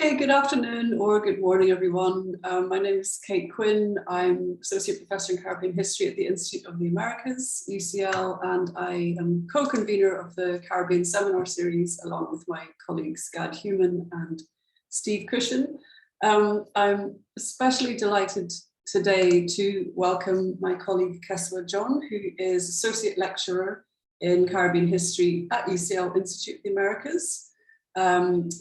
Okay, good afternoon or good morning, everyone. My name is Kate Quinn. I'm Associate Professor in Caribbean History at the Institute of the Americas, UCL, and I am co-convener of the Caribbean Seminar Series along with my colleagues Gad Human and Steve Cushion. I'm especially delighted today to welcome my colleague Keswa John, who is Associate Lecturer in Caribbean History at UCL Institute of the Americas.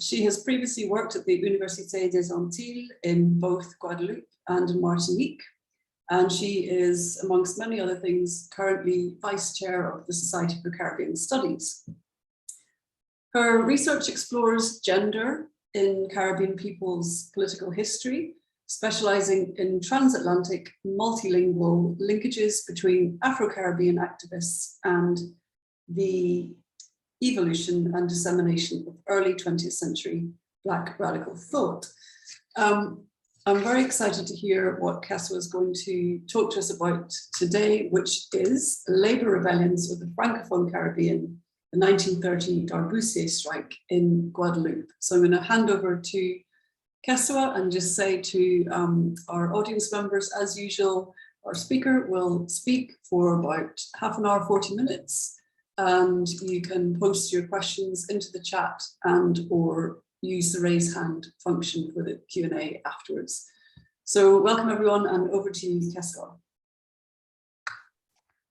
She has previously worked at the Université des Antilles in both Guadeloupe and Martinique, and she is, amongst many other things, currently Vice Chair of the Society for Caribbean Studies. Her research explores gender in Caribbean peoples' political history, specializing in transatlantic multilingual linkages between Afro-Caribbean activists and the evolution and dissemination of early 20th century Black radical thought. I'm very excited to hear what Keswa is going to talk to us about today, which is labor rebellions of the francophone Caribbean, the 1930 Darboussier strike in Guadeloupe. So I'm going to hand over to Keswa and just say to our audience members, as usual, our speaker will speak for about half an hour, 40 minutes. And you can post your questions into the chat and or use the raise hand function for the Q&A afterwards. So welcome everyone, and over to you, Keswa.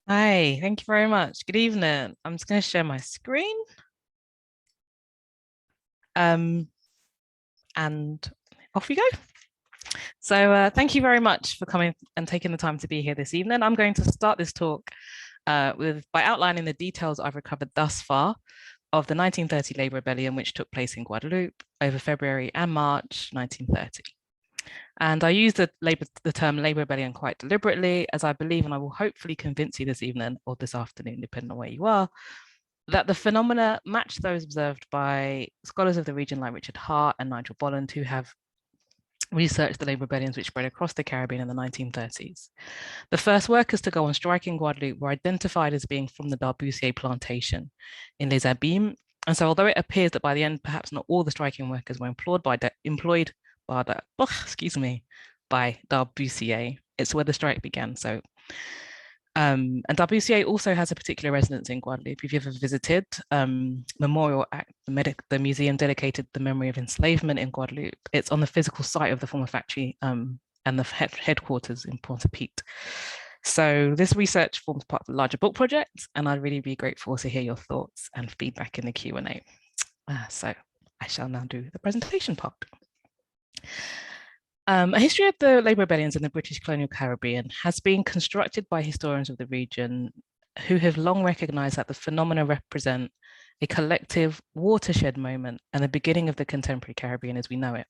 Hi, thank you very much. Good evening. I'm just going to share my screen. And off we go. So thank you very much for coming and taking the time to be here this evening. I'm going to start this talk by outlining the details I've recovered thus far of the 1930 labor rebellion, which took place in Guadeloupe over February and March 1930. And I use the term labor rebellion quite deliberately, as I believe, and I will hopefully convince you this evening or this afternoon, depending on where you are, that the phenomena match those observed by scholars of the region like Richard Hart and Nigel Bolland, who have researched the labor rebellions which spread across the Caribbean in the 1930s. The first workers to go on strike in Guadeloupe were identified as being from the Darboussier plantation in Les Abîmes. And so although it appears that by the end, perhaps not all the striking workers were employed by Darboussier, it's where the strike began. So, and Darboussier also has a particular resonance in Guadeloupe. If you've ever visited Memorial Act, the museum dedicated to the memory of enslavement in Guadeloupe, it's on the physical site of the former factory and the headquarters in Pointe-à-Pitre. So this research forms part of a larger book project, and I'd really be grateful to hear your thoughts and feedback in the Q&A. So I shall now do the presentation part. A history of the labor rebellions in the British colonial Caribbean has been constructed by historians of the region who have long recognized that the phenomena represent a collective watershed moment and the beginning of the contemporary Caribbean as we know it.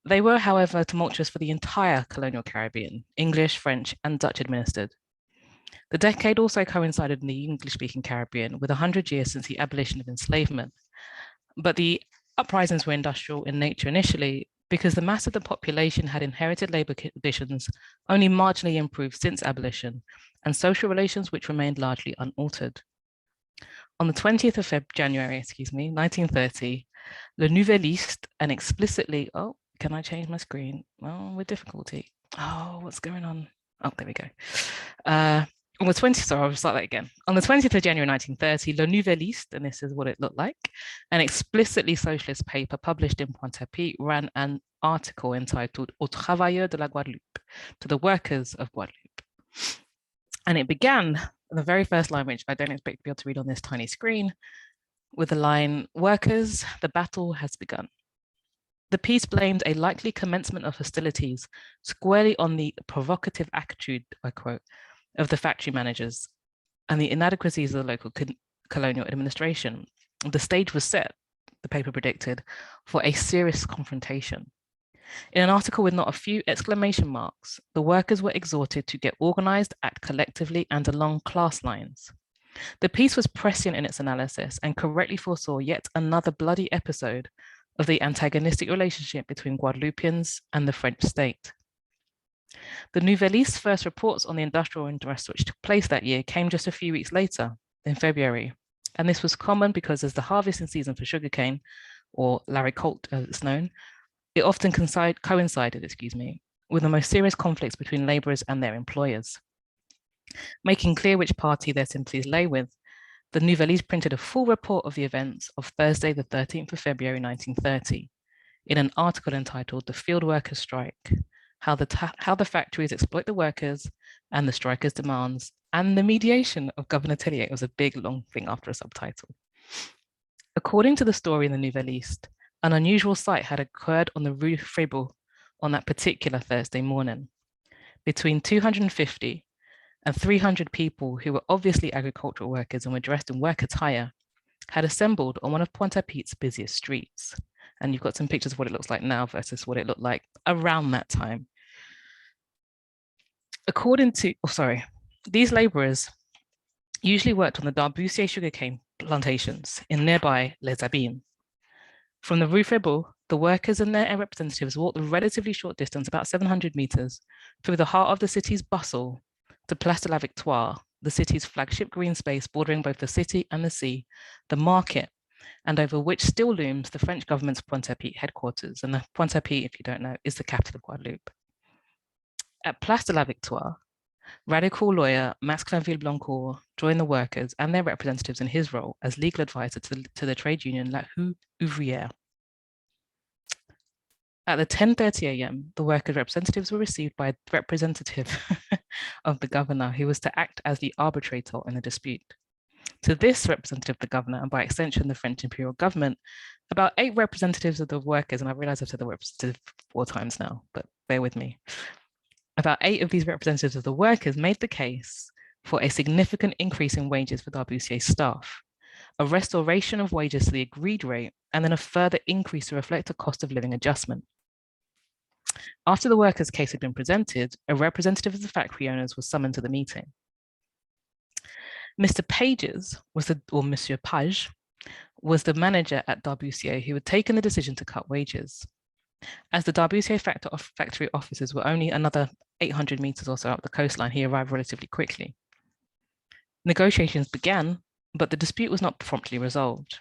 They were, however, tumultuous for the entire colonial Caribbean, English, French, and Dutch administered. The decade also coincided in the English-speaking Caribbean with 100 years since the abolition of enslavement. But the uprisings were industrial in nature initially, because the mass of the population had inherited labor conditions only marginally improved since abolition, and social relations which remained largely unaltered. On the 20th of January, 1930, Le Nouveliste, and explicitly, oh, can I change my screen? Oh, with difficulty. Oh, what's going on? Oh, there we go. On the 20th, sorry, I'll start that again. On the 20th of January 1930, Le Nouveliste, and this is what it looked like, an explicitly socialist paper published in Pointe-à-Pitre ran an article entitled Aux Travailleurs de la Guadeloupe, to the workers of Guadeloupe. And it began, the very first line, which I don't expect to be able to read on this tiny screen, with the line, "Workers, the battle has begun." The piece blamed a likely commencement of hostilities squarely on the provocative attitude, I quote, of the factory managers and the inadequacies of the local colonial administration. The stage was set, the paper predicted, for a serious confrontation. In an article with not a few exclamation marks, the workers were exhorted to get organized, act collectively, and along class lines. The piece was prescient in its analysis and correctly foresaw yet another bloody episode of the antagonistic relationship between Guadeloupeans and the French state. The Nouveliste first reports on the industrial unrest which took place that year came just a few weeks later, in February, and this was common because as the harvesting season for sugarcane or la récolte as it's known, it often coincided, with the most serious conflicts between labourers and their employers. Making clear which party their sympathies lay with, the Nouvelliste printed a full report of the events of Thursday, the 13th of February, 1930, in an article entitled "The Field Workers' Strike, how the factories exploit the workers and the strikers' demands, and the mediation of Governor Tellier." It was a big, long thing after a subtitle. According to the story in the Nouvelliste, an unusual sight had occurred on the Rue Frébeau on that particular Thursday morning. Between 250 and 300 people who were obviously agricultural workers and were dressed in work attire had assembled on one of Pointe-à-Pitres' busiest streets. And you've got some pictures of what it looks like now versus what it looked like around that time. These laborers usually worked on the Darboussier sugarcane plantations in nearby Les Abîmes. From the Rue Frébeau, the workers and their representatives walked the relatively short distance, about 700 meters, through the heart of the city's bustle to Place de la Victoire, the city's flagship green space bordering both the city and the sea, the market, and over which still looms the French government's Pointe-à-Pitres headquarters. And the Pointe-à-Pitres, if you don't know, is the capital of Guadeloupe. At Place de la Victoire, radical lawyer Max Clainville-Blancourt joined the workers and their representatives in his role as legal advisor to the trade union La Hue Ouvrière. At the 10:30 a.m., the workers' representatives were received by a representative of the governor, who was to act as the arbitrator in the dispute. To this representative of the governor, and by extension the French imperial government, about 8 representatives of the workers, and I realize I've said the representative 4 times now, but bear with me. About 8 of these representatives of the workers made the case for a significant increase in wages for Darboussier's staff, a restoration of wages to the agreed rate, and then a further increase to reflect a cost of living adjustment. After the workers' case had been presented, a representative of the factory owners was summoned to the meeting. Mr. Pages Monsieur Page was the manager at Darboussier who had taken the decision to cut wages. As the Darboussier factory offices were only another 800 meters or so up the coastline, he arrived relatively quickly. Negotiations began, but the dispute was not promptly resolved.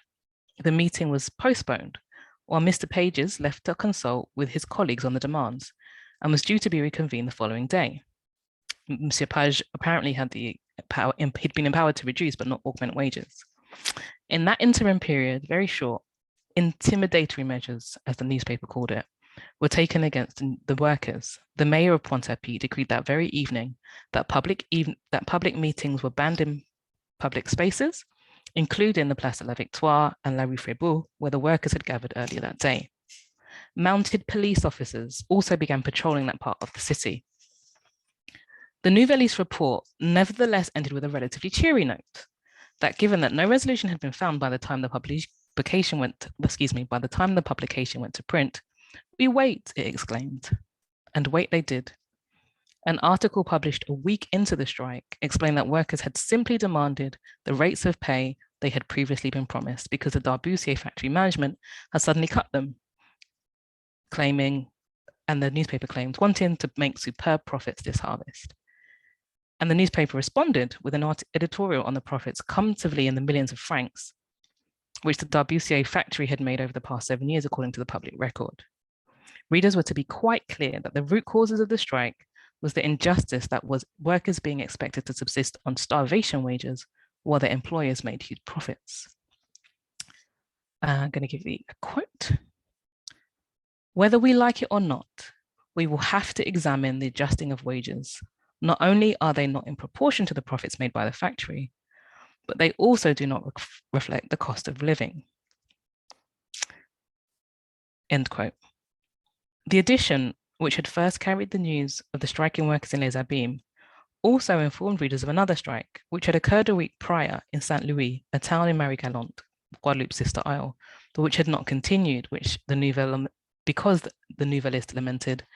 The meeting was postponed, while Mr. Pages left to consult with his colleagues on the demands and was due to be reconvened the following day. Monsieur Page apparently had he'd been empowered to reduce but not augment wages. In that interim period, very short, intimidatory measures, as the newspaper called it, were taken against the workers. The mayor of Pointe-à-Pitres decreed that very evening that public meetings were banned in public spaces, including the Place de la Victoire and la Rue Frébeau, where the workers had gathered earlier that day. Mounted police officers also began patrolling that part of the city. The Nouvelliste report nevertheless ended with a relatively cheery note that given that no resolution had been found by the time the publication went to print, "We wait," it exclaimed. And wait they did. An article published a week into the strike explained that workers had simply demanded the rates of pay they had previously been promised because the Darboussier factory management had suddenly cut them, claiming, and the newspaper claimed, wanting to make superb profits this harvest. And the newspaper responded with an editorial on the profits comfortably in the millions of francs, which the Darboussier factory had made over the past 7 years, according to the public record. Readers were to be quite clear that the root causes of the strike was the injustice that was workers being expected to subsist on starvation wages while their employers made huge profits. I'm going to give you a quote. "Whether we like it or not, we will have to examine the adjusting of wages. Not only are they not in proportion to the profits made by the factory, but they also do not reflect the cost of living." End quote. The edition, which had first carried the news of the striking workers in Les Abîmes, also informed readers of another strike, which had occurred a week prior in Saint Louis, a town in Marie-Galante, Guadeloupe's sister isle, but which had not continued, because the Nouvelliste lamented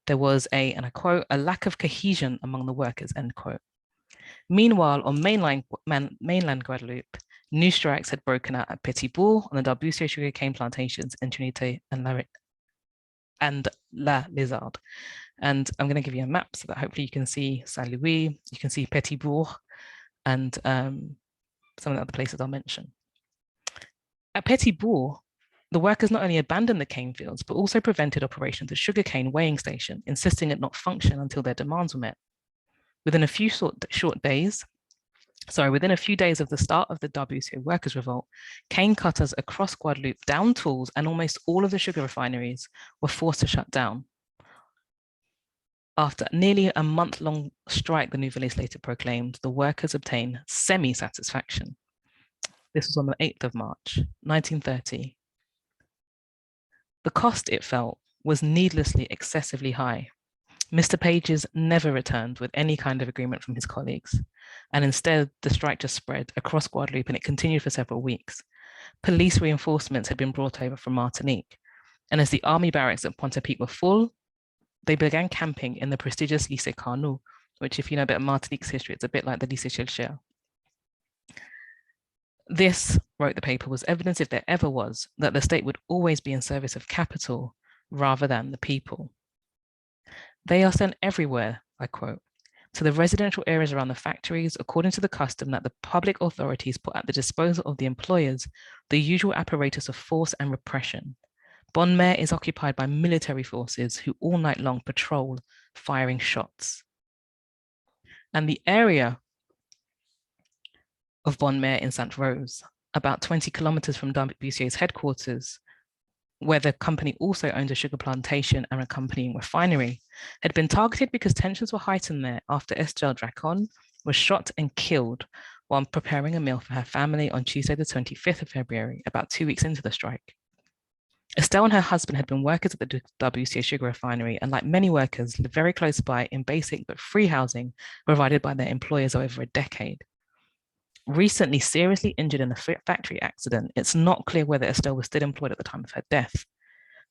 there was and I quote, "a lack of cohesion among the workers," end quote. Meanwhile, on mainland Guadeloupe, new strikes had broken out at Petit Bourg on the Darboussier sugarcane plantations in Trinité and La Lizarde. And I'm going to give you a map so that hopefully you can see Saint Louis, you can see Petit Bourg, and some of the other places I'll mention. At Petit Bourg, The workers not only abandoned the cane fields, but also prevented operation of the sugarcane weighing station, insisting it not function until their demands were met. Within a few days of the start of the Darboussier workers' revolt, cane cutters across Guadeloupe downed tools, and almost all of the sugar refineries were forced to shut down. After nearly a month-long strike, the Nouvelles later proclaimed, the workers obtained semi-satisfaction. This was on the 8th of March, 1930. The cost, it felt, was needlessly excessively high. Mr. Pages never returned with any kind of agreement from his colleagues, and instead the strike just spread across Guadeloupe, and it continued for several weeks. Police reinforcements had been brought over from Martinique, and as the army barracks at Pointe-à-Pitre were full, they began camping in the prestigious Lycée Carnot, which, if you know a bit of Martinique's history, it's a bit like the Lycée Chilcher. This, wrote the paper, was evidence, if there ever was, that the state would always be in service of capital rather than the people. They are sent everywhere, I quote, to the residential areas around the factories, according to the custom that the public authorities put at the disposal of the employers the usual apparatus of force and repression. Bonne-Mère is occupied by military forces who all night long patrol, firing shots. And the area of Bonne-Mère in Sainte-Rose, about 20 kilometers from Darboussier's headquarters, where the company also owned a sugar plantation and accompanying refinery, had been targeted because tensions were heightened there after Estelle Dracon was shot and killed while preparing a meal for her family on Tuesday, the 25th of February, about 2 weeks into the strike. Estelle and her husband had been workers at the Darboussier sugar refinery, and like many workers, lived very close by in basic but free housing provided by their employers over a decade. Recently seriously injured in a factory accident, it's not clear whether Estelle was still employed at the time of her death.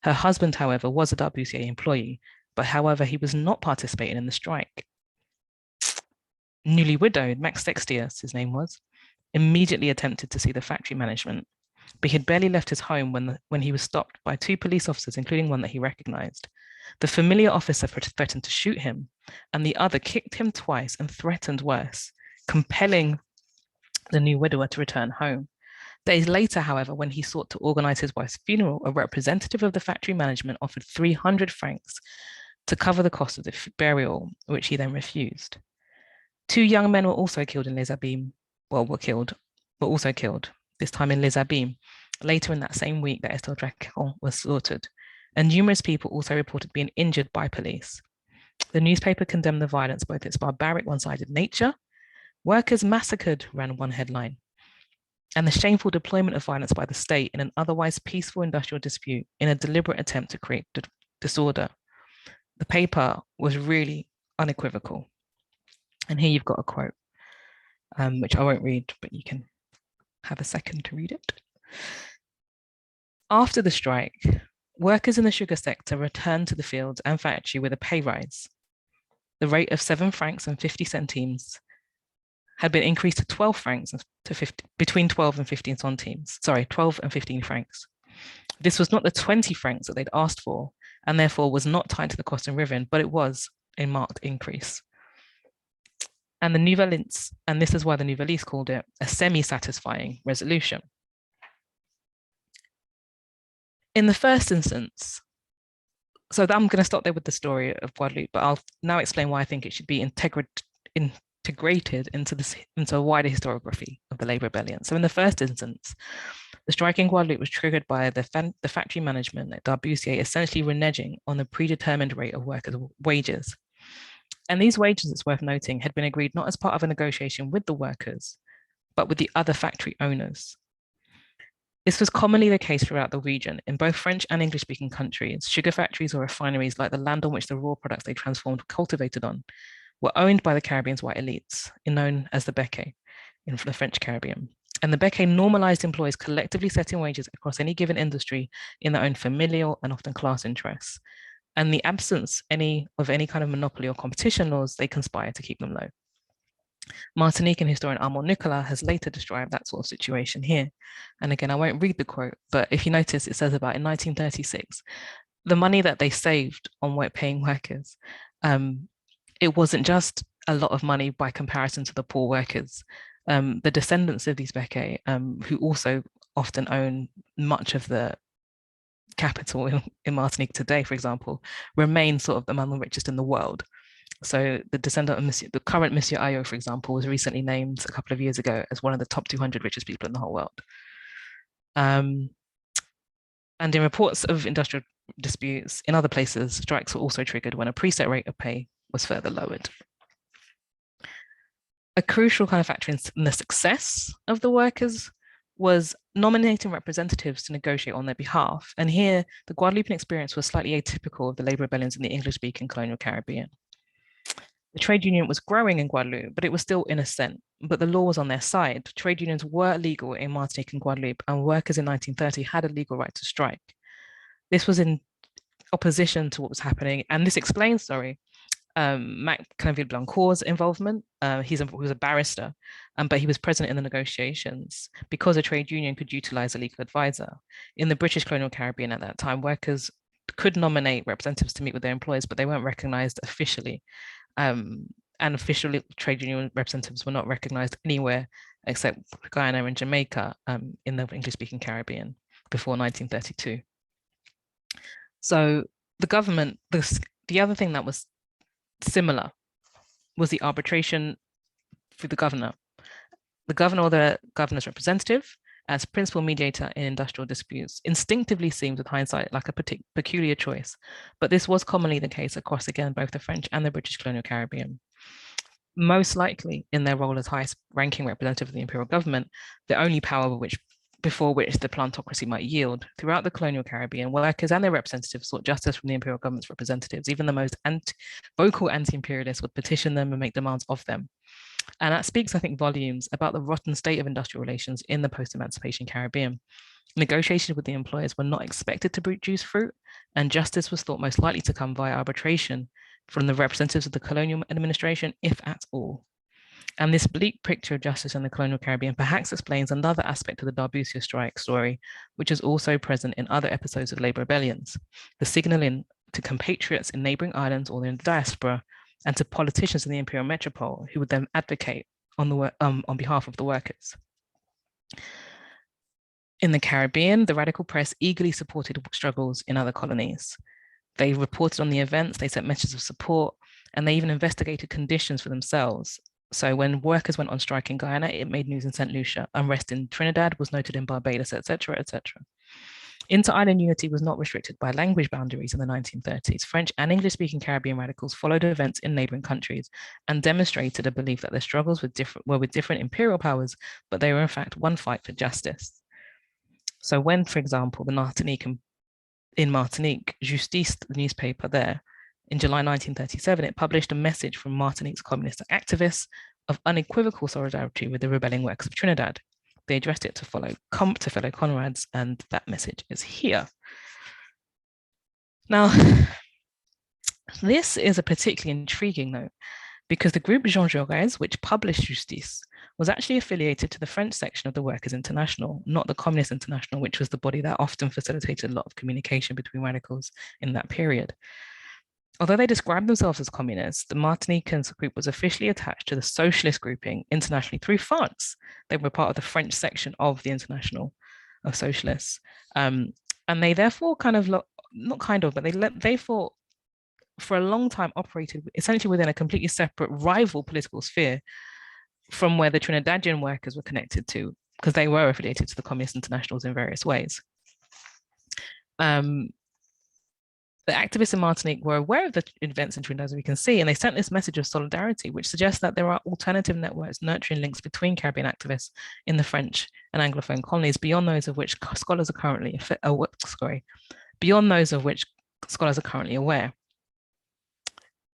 Her husband, however, was a Darboussier employee, but however, he was not participating in the strike. Newly widowed, Max Sextius, his name was, immediately attempted to see the factory management, but he had barely left his home when he was stopped by 2 police officers, including one that he recognized. The familiar officer threatened to shoot him, and the other kicked him twice and threatened worse, compelling the new widower to return home. Days later, however, when he sought to organize his wife's funeral, a representative of the factory management offered 300 francs to cover the cost of the burial, which he then refused. 2 young men were also killed in Les Abîmes, this time in Les Abîmes, later in that same week that Estelle Dracon was slaughtered, and numerous people also reported being injured by police. The newspaper condemned the violence, both its barbaric, one-sided nature. Workers massacred, ran one headline, and the shameful deployment of violence by the state in an otherwise peaceful industrial dispute in a deliberate attempt to create disorder. The paper was really unequivocal. And here you've got a quote, which I won't read, but you can have a second to read it. After the strike, workers in the sugar sector returned to the fields and factory with a pay rise. The rate of 7 francs and 50 centimes had been increased to 12 francs between 12 and 15 centimes, 12 and 15 francs. This was not the 20 francs that they'd asked for, and therefore was not tied to the cost in Riven, but it was a marked increase. And the Nouvelles, and this is why the Nouvelles called it a semi-satisfying resolution. In the first instance, so I'm going to stop there with the story of Guadeloupe, but I'll now explain why I think it should be integrated into a wider historiography of the Labour Rebellion. So in the first instance, the strike in Guadeloupe was triggered by the factory management at Darboussier essentially reneging on the predetermined rate of workers' wages. And these wages, it's worth noting, had been agreed not as part of a negotiation with the workers, but with the other factory owners. This was commonly the case throughout the region. In both French and English-speaking countries, sugar factories or refineries, like the land on which the raw products they transformed were cultivated on, were owned by the Caribbean's white elites, known as the Béquets in the French Caribbean. And the Béquets normalized employees collectively setting wages across any given industry in their own familial and often class interests. And the absence of any kind of monopoly or competition laws, they conspired to keep them low. Martinican historian Armand Nicolas has later described that sort of situation here. And again, I won't read the quote, but if you notice, it says about in 1936, the money that they saved on paying workers, it wasn't just a lot of money by comparison to the poor workers. The descendants of these Béquets, who also often own much of the capital in Martinique today, for example, remains sort of among the richest in the world. So the descendant of the current Monsieur Ayo, for example, was recently named a couple of years ago as one of the top 200 richest people in the whole world. And in reports of industrial disputes in other places, strikes were also triggered when a preset rate of pay was further lowered. A crucial kind of factor in the success of the workers was nominating representatives to negotiate on their behalf. And here, the Guadeloupean experience was slightly atypical of the labor rebellions in the English-speaking colonial Caribbean. The trade union was growing in Guadeloupe, but it was still innocent. But the law was on their side. Trade unions were legal in Martinique and Guadeloupe, and workers in 1930 had a legal right to strike. This was in opposition to what was happening, and this explains, Mac Canaville Blancourt's involvement. He was a barrister, but he was present in the negotiations because a trade union could utilize a legal advisor. In the British colonial Caribbean at that time, workers could nominate representatives to meet with their employers, but they weren't recognized officially. And official trade union representatives were not recognized anywhere except Guyana and Jamaica in the English-speaking Caribbean before 1932. So the government, the other thing that was similar was the arbitration for the governor. The governor or the governor's representative as principal mediator in industrial disputes instinctively seems with hindsight like a peculiar choice, but this was commonly the case across, again, both the French and the British colonial Caribbean. Most likely in their role as highest ranking representative of the imperial government, the only power before which the plantocracy might yield. Throughout the colonial Caribbean, workers and their representatives sought justice from the imperial government's representatives. Even the most vocal anti-imperialists would petition them and make demands of them. And that speaks, I think, volumes about the rotten state of industrial relations in the post-emancipation Caribbean. Negotiations with the employers were not expected to produce fruit, and justice was thought most likely to come via arbitration from the representatives of the colonial administration, if at all. And this bleak picture of justice in the colonial Caribbean perhaps explains another aspect of the Darboussier strike story, which is also present in other episodes of labor rebellions, the signaling to compatriots in neighboring islands or in the diaspora, and to politicians in the imperial metropole who would then advocate on behalf of the workers. In the Caribbean, the radical press eagerly supported struggles in other colonies. They reported on the events, they sent messages of support, and they even investigated conditions for themselves. So when workers went on strike in Guyana, it made news in St. Lucia. Unrest in Trinidad was noted in Barbados, etc., etc. Inter-island unity was not restricted by language boundaries in the 1930s. French and English-speaking Caribbean radicals followed events in neighboring countries and demonstrated a belief that their struggles were with different imperial powers, but they were in fact one fight for justice. So when, for example, in Martinique, Justice, the newspaper there, in July 1937, it published a message from Martinique's communist activists of unequivocal solidarity with the rebelling workers of Trinidad. They addressed it to fellow comrades, and that message is here. Now, this is a particularly intriguing note because the group Jean Jaurès, which published Justice, was actually affiliated to the French section of the Workers' International, not the Communist International, which was the body that often facilitated a lot of communication between radicals in that period. Although they described themselves as communists, the Martinican group was officially attached to the socialist grouping internationally through France. They were part of the French section of the International of Socialists. And they therefore they for a long time operated essentially within a completely separate rival political sphere from where the Trinidadian workers were connected to, because they were affiliated to the Communist Internationals in various ways. The activists in Martinique were aware of the events in Trinidad, as we can see, and they sent this message of solidarity, which suggests that there are alternative networks nurturing links between Caribbean activists in the French and Anglophone colonies, beyond those of which scholars are currently aware.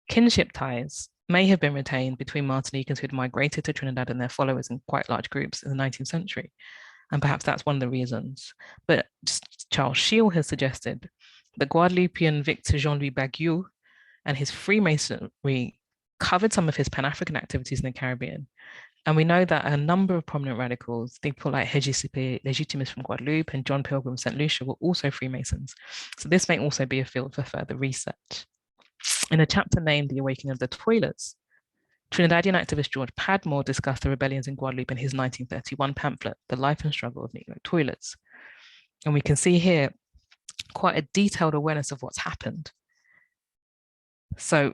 Kinship ties may have been retained between Martinicans who had migrated to Trinidad and their followers in quite large groups in the 19th century, and perhaps that's one of the reasons. But Charles Scheele has suggested the Guadeloupean Victor Jean-Louis Baguiou and his Freemasonry covered some of his Pan-African activities in the Caribbean. And we know that a number of prominent radicals, people like Hégicipé Légitimus from Guadeloupe and John Pilgrim St. Lucia, were also Freemasons. So this may also be a field for further research. In a chapter named The Awakening of the Toilers, Trinidadian activist George Padmore discussed the rebellions in Guadeloupe in his 1931 pamphlet, The Life and Struggle of Negro Toilers. And we can see here quite a detailed awareness of what's happened. So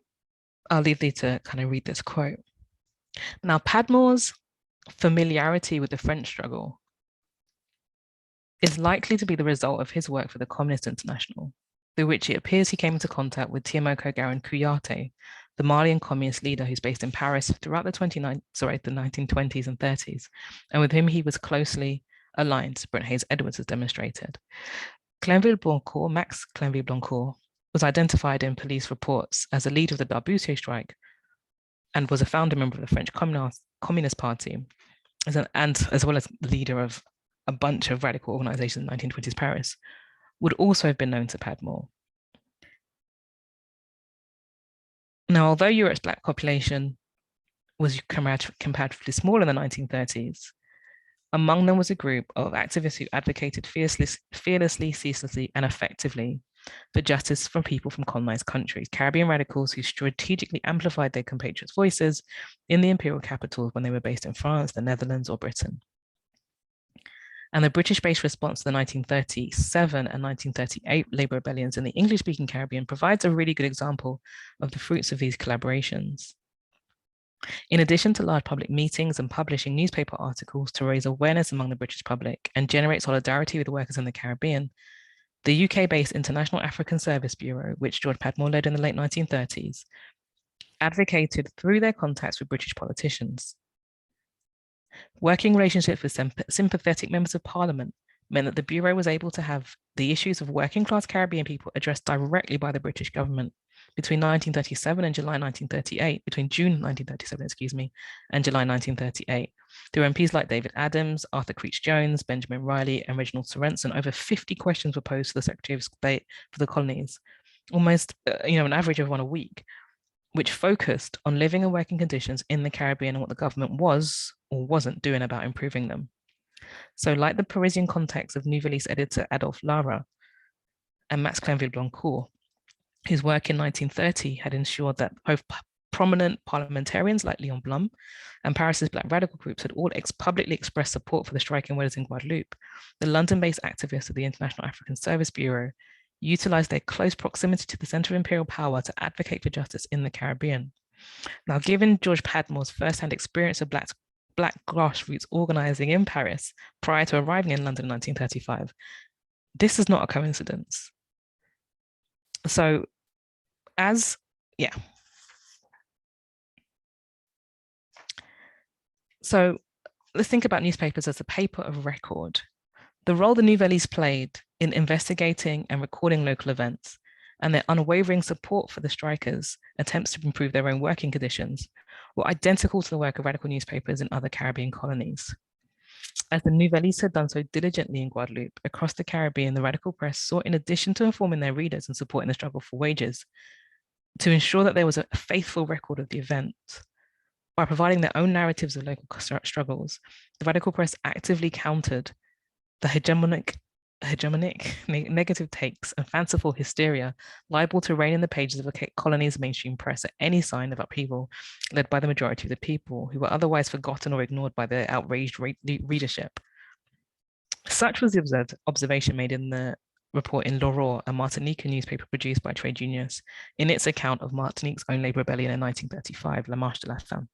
I'll leave you to kind of read this quote. Now, Padmore's familiarity with the French struggle is likely to be the result of his work for the Communist International, through which it appears he came into contact with Temuco Garin Kouyaté, the Malian communist leader who's based in Paris throughout the 1920s and 30s, and with whom he was closely aligned, Brent Hayes Edwards has demonstrated. Clenville-Blancourt, Max Clenville-Blancourt, was identified in police reports as a leader of the Darboussier strike and was a founder member of the French Communist Party, and as well as leader of a bunch of radical organizations in 1920s Paris, would also have been known to Padmore. Now, although Europe's Black population was comparatively small in the 1930s, among them was a group of activists who advocated fearlessly, ceaselessly, and effectively for justice from people from colonized countries, Caribbean radicals who strategically amplified their compatriots' voices in the imperial capitals when they were based in France, the Netherlands, or Britain. And the British-based response to the 1937 and 1938 labor rebellions in the English-speaking Caribbean provides a really good example of the fruits of these collaborations. In addition to large public meetings and publishing newspaper articles to raise awareness among the British public and generate solidarity with the workers in the Caribbean, the UK-based International African Service Bureau, which George Padmore led in the late 1930s, advocated through their contacts with British politicians. Working relationships with sympathetic members of parliament meant that the Bureau was able to have the issues of working class Caribbean people addressed directly by the British government between 1937 and July 1938, between June 1937, and July 1938, through MPs like David Adams, Arthur Creech-Jones, Benjamin Riley, and Reginald Sorensen. Over 50 questions were posed to the Secretary of State for the colonies, almost an average of one a week, which focused on living and working conditions in the Caribbean and what the government was or wasn't doing about improving them. So like the Parisian context of Nouvelliste editor Adolphe Lara and Max Clenville-Blancourt, whose work in 1930 had ensured that both prominent parliamentarians like Léon Blum and Paris's Black radical groups had all publicly expressed support for the striking workers in Guadeloupe, the London-based activists of the International African Service Bureau utilized their close proximity to the center of imperial power to advocate for justice in the Caribbean. Now, given George Padmore's firsthand experience of Black grassroots organizing in Paris prior to arriving in London in 1935, this is not a coincidence. So So let's think about newspapers as a paper of record. The role the Nouvelliste played in investigating and recording local events and their unwavering support for the strikers' attempts to improve their own working conditions were identical to the work of radical newspapers in other Caribbean colonies. As the Nouvelliste had done so diligently in Guadeloupe, across the Caribbean, the radical press sought, in addition to informing their readers and supporting the struggle for wages, to ensure that there was a faithful record of the event. By providing their own narratives of local struggles, the radical press actively countered the hegemonic negative takes and fanciful hysteria liable to reign in the pages of the colony's mainstream press at any sign of upheaval led by the majority of the people, who were otherwise forgotten or ignored by their outraged readership. Such was the observation made in the report in L'Aurore, a Martinican newspaper produced by trade unionists, in its account of Martinique's own labor rebellion in 1935, La Marche de la Faim.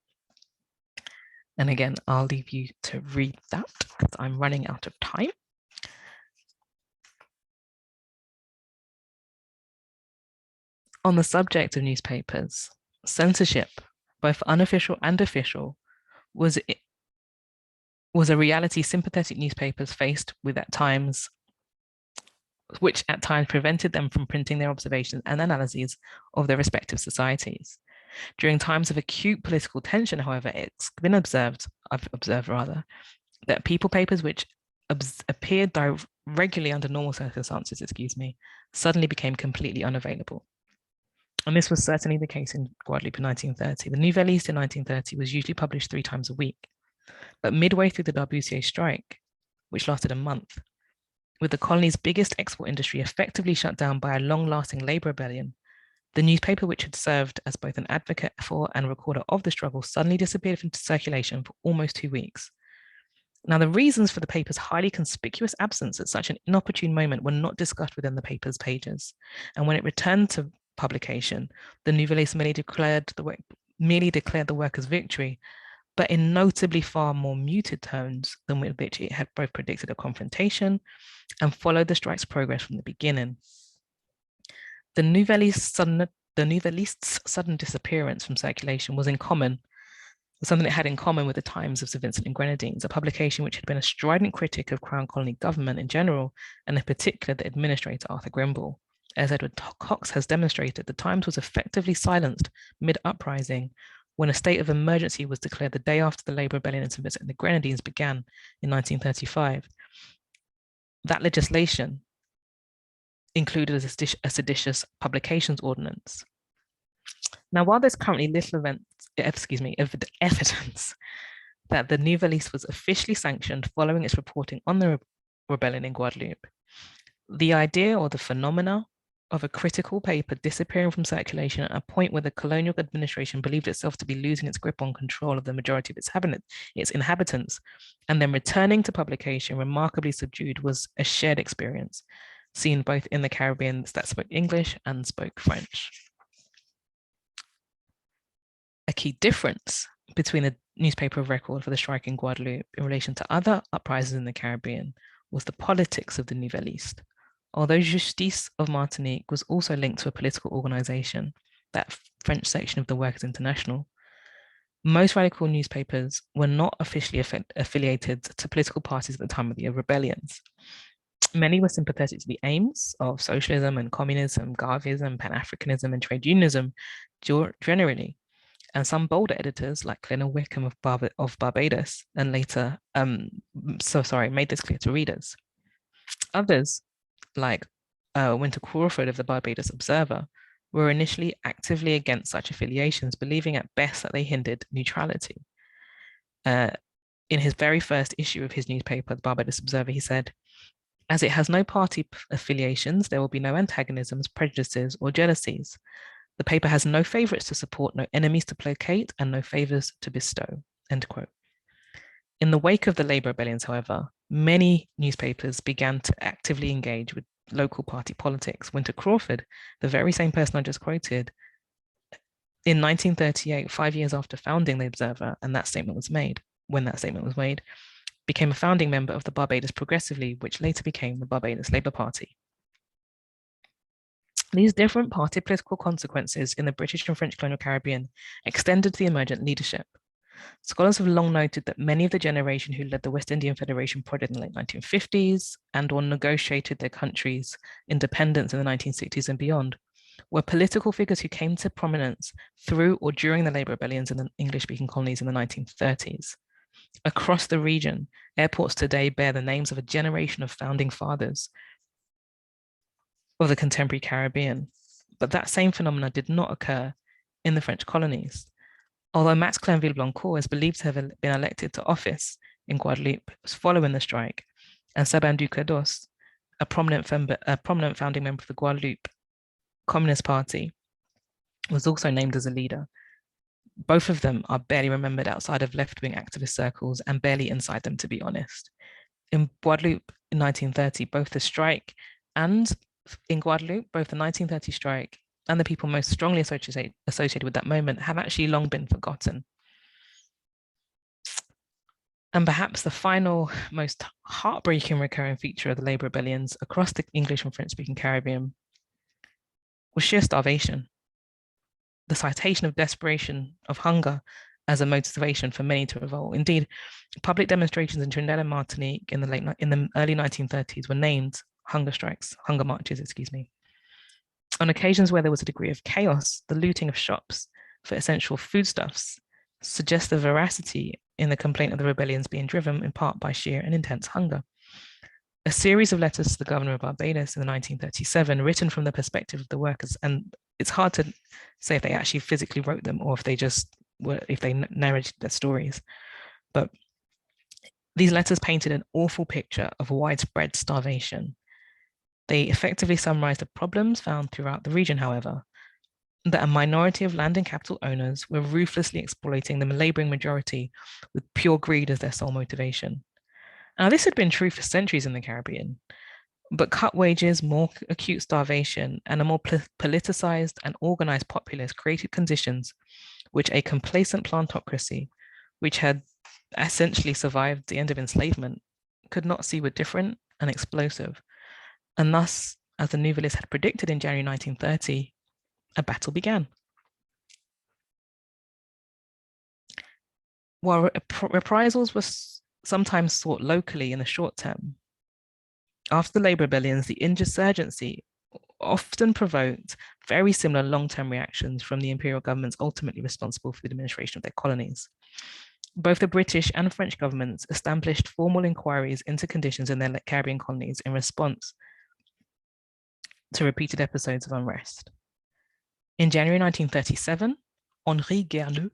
And again, I'll leave you to read that because I'm running out of time. On the subject of newspapers, censorship, both unofficial and official, was a reality sympathetic newspapers faced with which at times prevented them from printing their observations and analyses of their respective societies. During times of acute political tension, however, I've observed that people papers which appeared regularly under normal circumstances, suddenly became completely unavailable. And this was certainly the case in Guadeloupe in 1930. The Nouvelliste in 1930 was usually published 3 times a week, but midway through the Darboussier strike, which lasted a month, with the colony's biggest export industry effectively shut down by a long-lasting labor rebellion, the newspaper, which had served as both an advocate for and recorder of the struggle, suddenly disappeared from circulation for almost 2 weeks. Now, the reasons for the paper's highly conspicuous absence at such an inopportune moment were not discussed within the paper's pages. And when it returned to publication, the Nouvelliste merely declared the work as victory, but in notably far more muted tones than with which it had both predicted a confrontation and followed the strike's progress from the beginning. The Nouvelliste's sudden disappearance from circulation was something it had in common with the Times of St. Vincent and Grenadines, a publication which had been a strident critic of Crown Colony government in general, and in particular the administrator Arthur Grimble. As Edward Cox has demonstrated, the Times was effectively silenced mid-uprising when a state of emergency was declared the day after the Labour Rebellion in St. Vincent and the Grenadines began in 1935. That legislation included a seditious publications ordinance. Now, while there's currently little evidence that the Nouvelliste was officially sanctioned following its reporting on the rebellion in Guadeloupe, the idea or the phenomena of a critical paper disappearing from circulation at a point where the colonial administration believed itself to be losing its grip on control of the majority of its inhabitants, and then returning to publication remarkably subdued was a shared experience, seen both in the Caribbean that spoke English and spoke French. A key difference between the newspaper of record for the strike in Guadeloupe in relation to other uprisings in the Caribbean was the politics of the Nouvelliste. Although Justice of Martinique was also linked to a political organization, that French section of the Workers' International, most radical newspapers were not officially affiliated to political parties at the time of the rebellions. Many were sympathetic to the aims of socialism and communism, Garveyism, Pan-Africanism, and trade unionism generally. And some bolder editors, like Colonel Wickham of Barbados, and later, made this clear to readers. Others, like Winter Crawford of the Barbados Observer, were initially actively against such affiliations, believing at best that they hindered neutrality. In his very first issue of his newspaper, the Barbados Observer, he said, "As it has no party affiliations, there will be no antagonisms, prejudices, or jealousies. The paper has no favorites to support, no enemies to placate, and no favors to bestow." End quote. In the wake of the Labour rebellions, however, many newspapers began to actively engage with local party politics. Winter Crawford, the very same person I just quoted, in 1938, 5 years after founding the Observer, when that statement was made, became a founding member of the Barbados Progressive League, which later became the Barbados Labour Party. These different party political consequences in the British and French colonial Caribbean extended to the emergent leadership. Scholars have long noted that many of the generation who led the West Indian Federation project in the late 1950s and/or negotiated their country's independence in the 1960s and beyond were political figures who came to prominence through or during the Labour rebellions in the English-speaking colonies in the 1930s. Across the region, airports today bear the names of a generation of founding fathers of the contemporary Caribbean, but that same phenomena did not occur in the French colonies. Although Max Clenville-Blancourt is believed to have been elected to office in Guadeloupe following the strike, and Sabin Ducados, a prominent founding member of the Guadeloupe Communist Party, was also named as a leader. Both of them are barely remembered outside of left-wing activist circles and barely inside them, to be honest. In Guadeloupe in 1930, both the 1930 strike and the people most strongly associated with that moment have actually long been forgotten. And perhaps the final, most heartbreaking recurring feature of the Labour rebellions across the English and French-speaking Caribbean was sheer starvation. The citation of desperation, of hunger, as a motivation for many to revolt. Indeed, public demonstrations in Trinidad and Martinique in the early 1930s were named hunger marches. On occasions where there was a degree of chaos, the looting of shops for essential foodstuffs suggests the veracity in the complaint of the rebellions being driven in part by sheer and intense hunger. A series of letters to the governor of Barbados in 1937, written from the perspective of the workers, and it's hard to say if they actually physically wrote them or if they narrated their stories, but these letters painted an awful picture of widespread starvation. They effectively summarized the problems found throughout the region, however, that a minority of land and capital owners were ruthlessly exploiting the laboring majority with pure greed as their sole motivation. Now, this had been true for centuries in the Caribbean, but cut wages, more acute starvation, and a more politicized and organized populace created conditions which a complacent plantocracy, which had essentially survived the end of enslavement, could not see were different and explosive. And thus, as the Nouvelists had predicted in January 1930, a battle began. While reprisals were sometimes sought locally in the short term, after the labor rebellions, the insurgency often provoked very similar long-term reactions from the imperial governments ultimately responsible for the administration of their colonies. Both the British and French governments established formal inquiries into conditions in their Caribbean colonies in response to repeated episodes of unrest. In January 1937, Henri Guerleux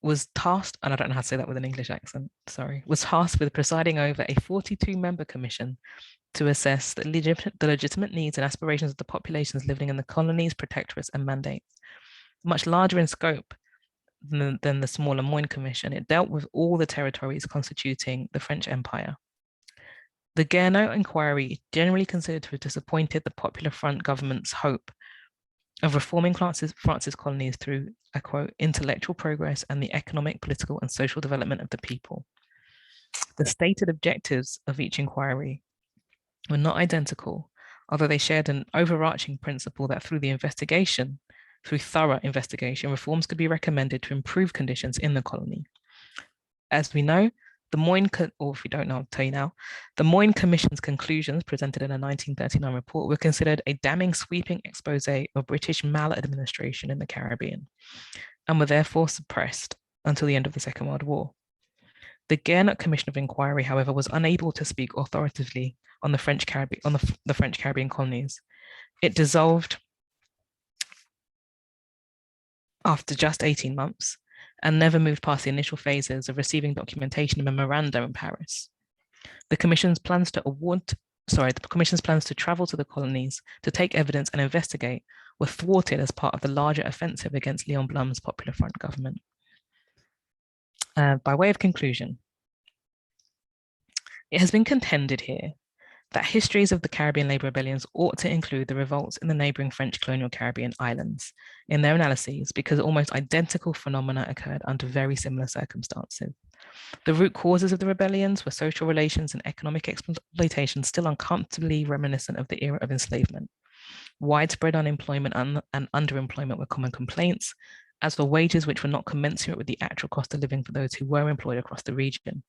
was tasked, and I don't know how to say that with an English accent, sorry, was tasked with presiding over a 42-member commission to assess the legitimate needs and aspirations of the populations living in the colonies, protectorates, and mandates. Much larger in scope than the smaller Moyne Commission, it dealt with all the territories constituting the French Empire. The Guerleux inquiry, generally considered to have disappointed the Popular Front government's hope of reforming France's colonies through, I quote, intellectual progress and the economic, political, and social development of the people. The stated objectives of each inquiry were not identical, although they shared an overarching principle that through thorough investigation, reforms could be recommended to improve conditions in the colony. As we know, the Moyne, or if you don't know, I'll tell you now, the Moyne Commission's conclusions presented in a 1939 report were considered a damning sweeping expose of British maladministration in the Caribbean and were therefore suppressed until the end of the Second World War. The Guerleux Commission of Inquiry, however, was unable to speak authoritatively on the French Caribbean colonies. It dissolved after just 18 months and never moved past the initial phases of receiving documentation and memoranda in Paris. The Commission's plans to travel to the colonies to take evidence and investigate were thwarted as part of the larger offensive against Léon Blum's Popular Front government. By way of conclusion, it has been contended here that histories of the Caribbean labor rebellions ought to include the revolts in the neighboring French colonial Caribbean islands in their analyses because almost identical phenomena occurred under very similar circumstances. The root causes of the rebellions were social relations and economic exploitation still uncomfortably reminiscent of the era of enslavement. Widespread unemployment and underemployment were common complaints, as were wages which were not commensurate with the actual cost of living for those who were employed across the region.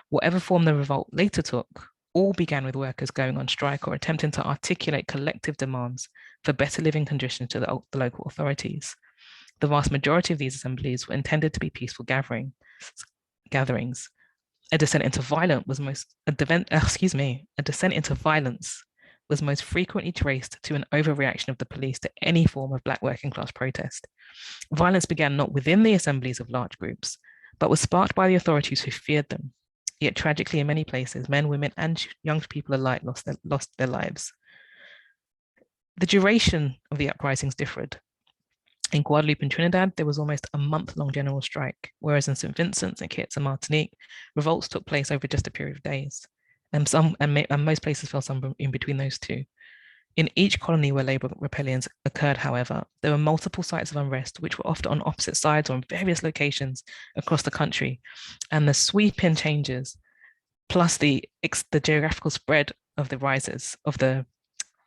Whatever form the revolt later took, all began with workers going on strike or attempting to articulate collective demands for better living conditions to the local authorities. The vast majority of these assemblies were intended to be peaceful gatherings. A descent into violence was most frequently traced to an overreaction of the police to any form of Black working class protest. Violence began not within the assemblies of large groups, but was sparked by the authorities who feared them. Yet tragically, in many places, men, women, and young people alike lost their lives. The duration of the uprisings differed. In Guadeloupe and Trinidad, there was almost a month-long general strike, whereas in St. Vincent, St. Kitts, and Martinique, revolts took place over just a period of days. And most places fell somewhere in between those two. In each colony where labor rebellions occurred, however, there were multiple sites of unrest, which were often on opposite sides or in various locations across the country. And the sweeping changes, plus the geographical spread of the rises of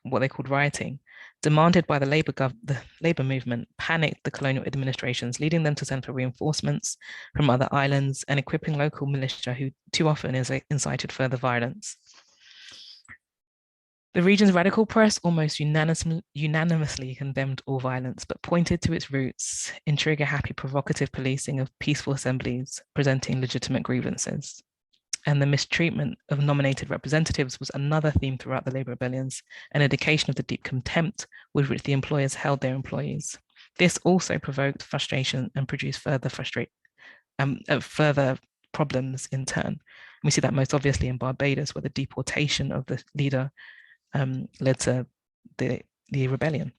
what they called rioting, demanded by the labor movement, panicked the colonial administrations, leading them to send for reinforcements from other islands and equipping local militia who too often incited further violence. The region's radical press almost unanimously condemned all violence, but pointed to its roots in trigger-happy, provocative policing of peaceful assemblies presenting legitimate grievances. And the mistreatment of nominated representatives was another theme throughout the labor rebellions, an indication of the deep contempt with which the employers held their employees. This also provoked frustration and produced further problems in turn. We see that most obviously in Barbados, where the deportation of the leader led to the rebellion.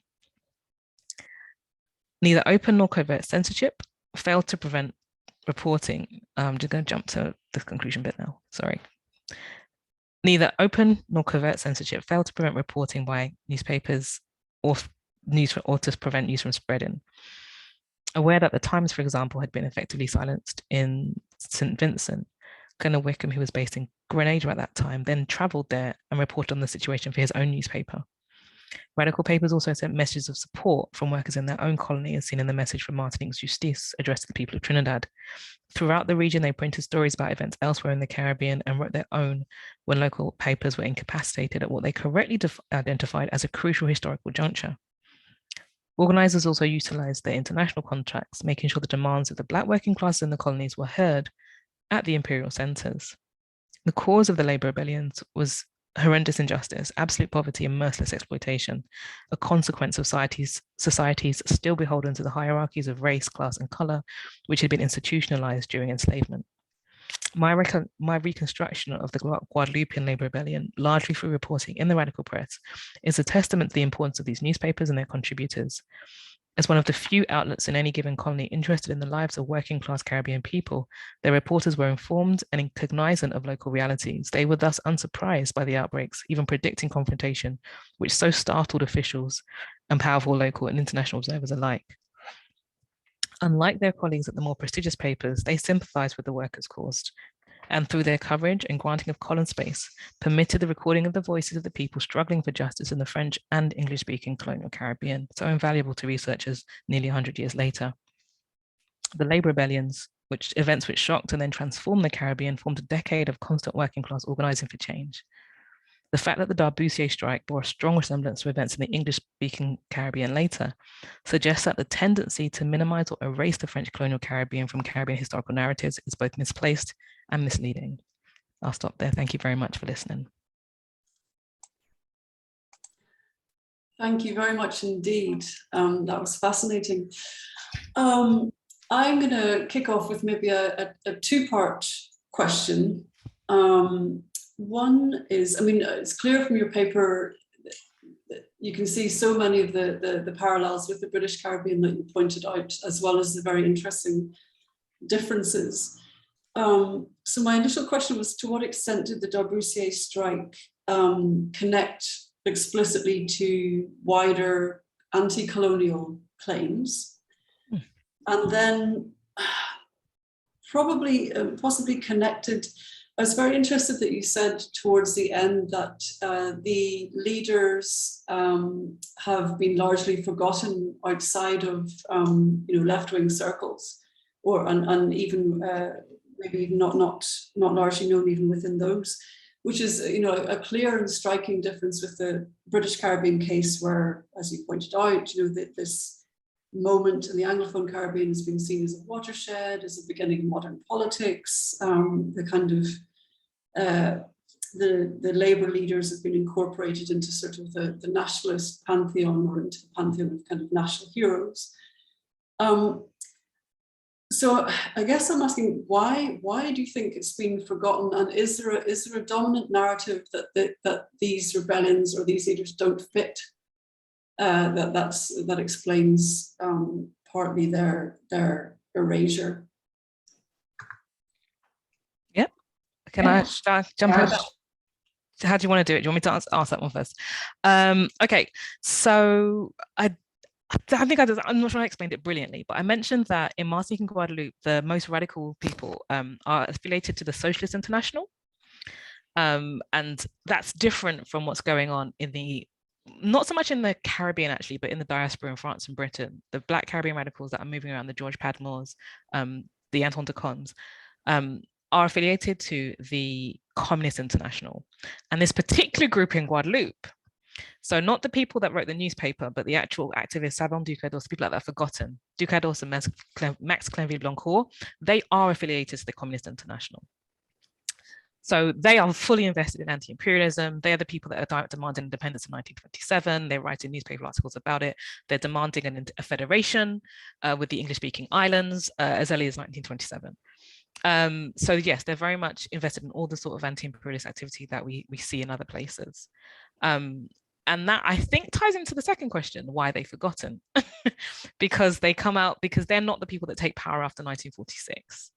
Neither open nor covert censorship failed to prevent reporting. I'm just going to jump to the conclusion bit now, sorry. Neither open nor covert censorship failed to prevent reporting by newspapers or to prevent news from spreading. Aware that the Times, for example, had been effectively silenced in St. Vincent, Colonel Wickham, who was based in Grenada at that time, then travelled there and reported on the situation for his own newspaper. Radical papers also sent messages of support from workers in their own colony, as seen in the message from Martinique's Justice addressed to the people of Trinidad. Throughout the region, they printed stories about events elsewhere in the Caribbean and wrote their own when local papers were incapacitated at what they correctly identified as a crucial historical juncture. Organisers also utilised their international contracts, making sure the demands of the Black working classes in the colonies were heard at the imperial centres. The cause of the labour rebellions was horrendous injustice, absolute poverty, and merciless exploitation, a consequence of societies still beholden to the hierarchies of race, class, and colour, which had been institutionalised during enslavement. My reconstruction of the Guadeloupean labour rebellion, largely through reporting in the radical press, is a testament to the importance of these newspapers and their contributors. As one of the few outlets in any given colony interested in the lives of working class Caribbean people, their reporters were informed and cognizant of local realities. They were thus unsurprised by the outbreaks, even predicting confrontation, which so startled officials and powerful local and international observers alike. Unlike their colleagues at the more prestigious papers, they sympathized with the workers' cause, and through their coverage and granting of column space, permitted the recording of the voices of the people struggling for justice in the French and English-speaking colonial Caribbean, so invaluable to researchers nearly 100 years later. The labour rebellions, events which shocked and then transformed the Caribbean, formed a decade of constant working class organising for change. The fact that the Darboussier strike bore a strong resemblance to events in the English-speaking Caribbean later suggests that the tendency to minimise or erase the French colonial Caribbean from Caribbean historical narratives is both misplaced and misleading. I'll stop there. Thank you very much for listening. Thank you very much indeed. That was fascinating. I'm going to kick off with maybe a two-part question. One is, I mean, it's clear from your paper that you can see so many of the parallels with the British Caribbean that you pointed out, as well as the very interesting differences. So my initial question was, to what extent did the Darboussier strike connect explicitly to wider anti-colonial claims? And then possibly connected, I was very interested that you said towards the end that the leaders have been largely forgotten outside of left-wing circles, and even maybe not largely known even within those, which is a clear and striking difference with the British Caribbean case, where, as you pointed out, this moment in the Anglophone Caribbean has been seen as a watershed, as the beginning of modern politics. The kind of the labour leaders have been incorporated into sort of the nationalist pantheon, or into the pantheon of kind of national heroes. So I guess I'm asking, why do you think it's been forgotten? And is there a dominant narrative that these rebellions or these leaders don't fit? That explains partly their erasure. Yep. Can I jump in? How do you want to do it? Do you want me to ask that one first? Okay, so I'm not sure I explained it brilliantly, but I mentioned that in Martinique and Guadeloupe, the most radical people are affiliated to the Socialist International. And that's different from what's going on in not so much in the Caribbean actually, but in the diaspora in France and Britain. The Black Caribbean radicals that are moving around, the George Padmores, the Anton de Cons, are affiliated to the Communist International. And this particular group in Guadeloupe, so not the people that wrote the newspaper, but the actual activists, Savon Ducados, people like that are forgotten, Ducados and Max Clenville-Blancourt, they are affiliated to the Communist International. So they are fully invested in anti-imperialism. They are the people that are demanding independence in 1927. They're writing newspaper articles about it. They're demanding a federation with the English-speaking islands as early as 1927. So yes, they're very much invested in all the sort of anti-imperialist activity that we see in other places. And that, I think, ties into the second question, why are they forgotten? Because they're not the people that take power after 1946.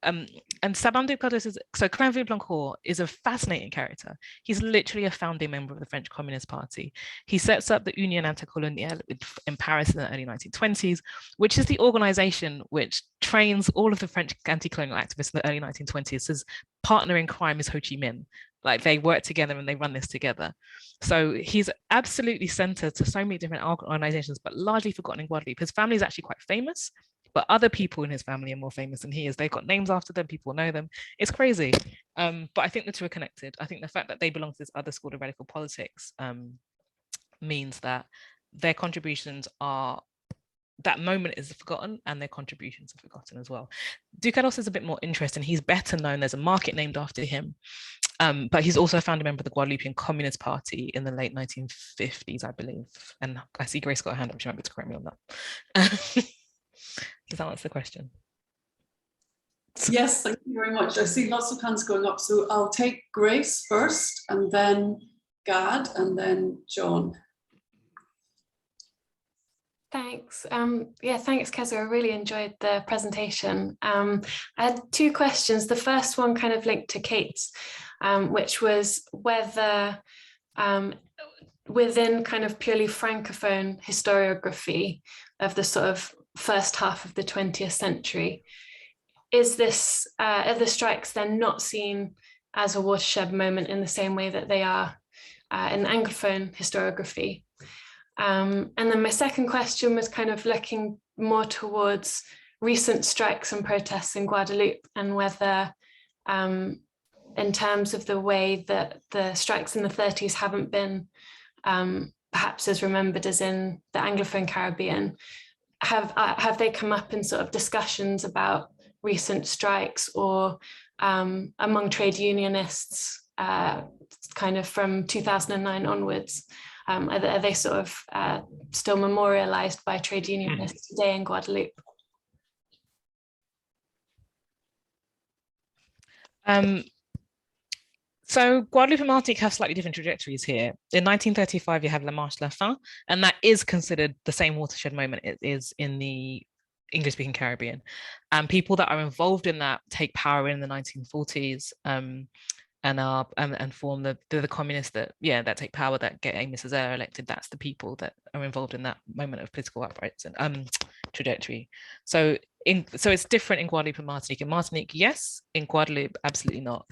and Sabin Duclos is, so Cranville Blancourt is a fascinating character. He's literally a founding member of the French Communist Party. He sets up the Union Anticoloniale in Paris in the early 1920s, which is the organization which trains all of the French anti-colonial activists in the early 1920s. His partner in crime is Ho Chi Minh. Like, they work together and they run this together. So he's absolutely centered to so many different organizations, but largely forgotten in Guadeloupe. His family is actually quite famous, but other people in his family are more famous than he is. They've got names after them, people know them. It's crazy. But I think the two are connected. I think the fact that they belong to this other school of radical politics means that their contributions are, that moment is forgotten and their contributions are forgotten as well. Ducados is a bit more interesting. He's better known. There's a market named after him. But he's also a founding member of the Guadeloupean Communist Party in the late 1950s, I believe. And I see Grace got a hand up. She might be able to correct me on that. Does that answer the question? Yes, thank you very much. I see lots of hands going up. So I'll take Grace first, and then Gad, and then John. Thanks. Yeah, thanks, Keza. I really enjoyed the presentation. I had two questions. The first one kind of linked to Kate's, which was whether within kind of purely francophone historiography of the sort of first half of the 20th century, is this, are the strikes then not seen as a watershed moment in the same way that they are in Anglophone historiography? And then my second question was kind of looking more towards recent strikes and protests in Guadeloupe, and whether in terms of the way that the strikes in the 30s haven't been perhaps as remembered as in the Anglophone Caribbean, have they come up in sort of discussions about recent strikes, or among trade unionists kind of from 2009 onwards? Are they sort of still memorialized by trade unionists today in Guadeloupe? So Guadeloupe and Martinique have slightly different trajectories here. In 1935, you have La Marche de la Faim, and that is considered the same watershed moment it is in the English-speaking Caribbean. And people that are involved in that take power in the 1940s and form the communists that take power, that get Amy Césaire elected. That's the people that are involved in that moment of political uprising trajectory. So it's different in Guadeloupe and Martinique. In Martinique, yes. In Guadeloupe, absolutely not.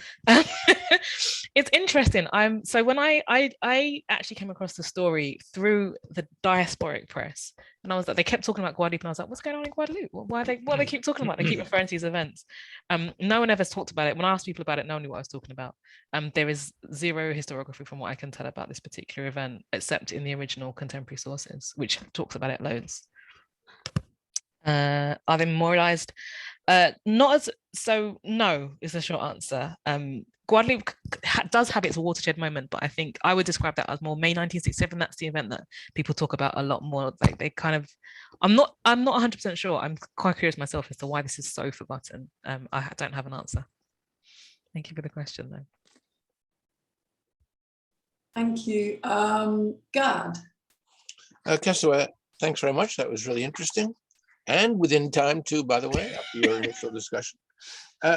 It's interesting. So when I actually came across the story through the diasporic press, and I was like, they kept talking about Guadeloupe, and I was like, what's going on in Guadeloupe? What do they keep talking about? They keep referring to these events. No one ever talked about it. When I asked people about it, no one knew what I was talking about. There is zero historiography from what I can tell about this particular event, except in the original contemporary sources, which talks about it loads. Are they memorialized? Not as, so no is the short answer. Guadeloupe does have its watershed moment, but I think I would describe that as more May 1967. That's the event that people talk about a lot more. Like, they kind of, I'm not 100% sure. I'm quite curious myself as to why this is so forgotten. I don't have an answer. Thank you for the question, though. Thank you. Gad. Kesua, thanks very much. That was really interesting. And within time too, by the way, after your initial discussion.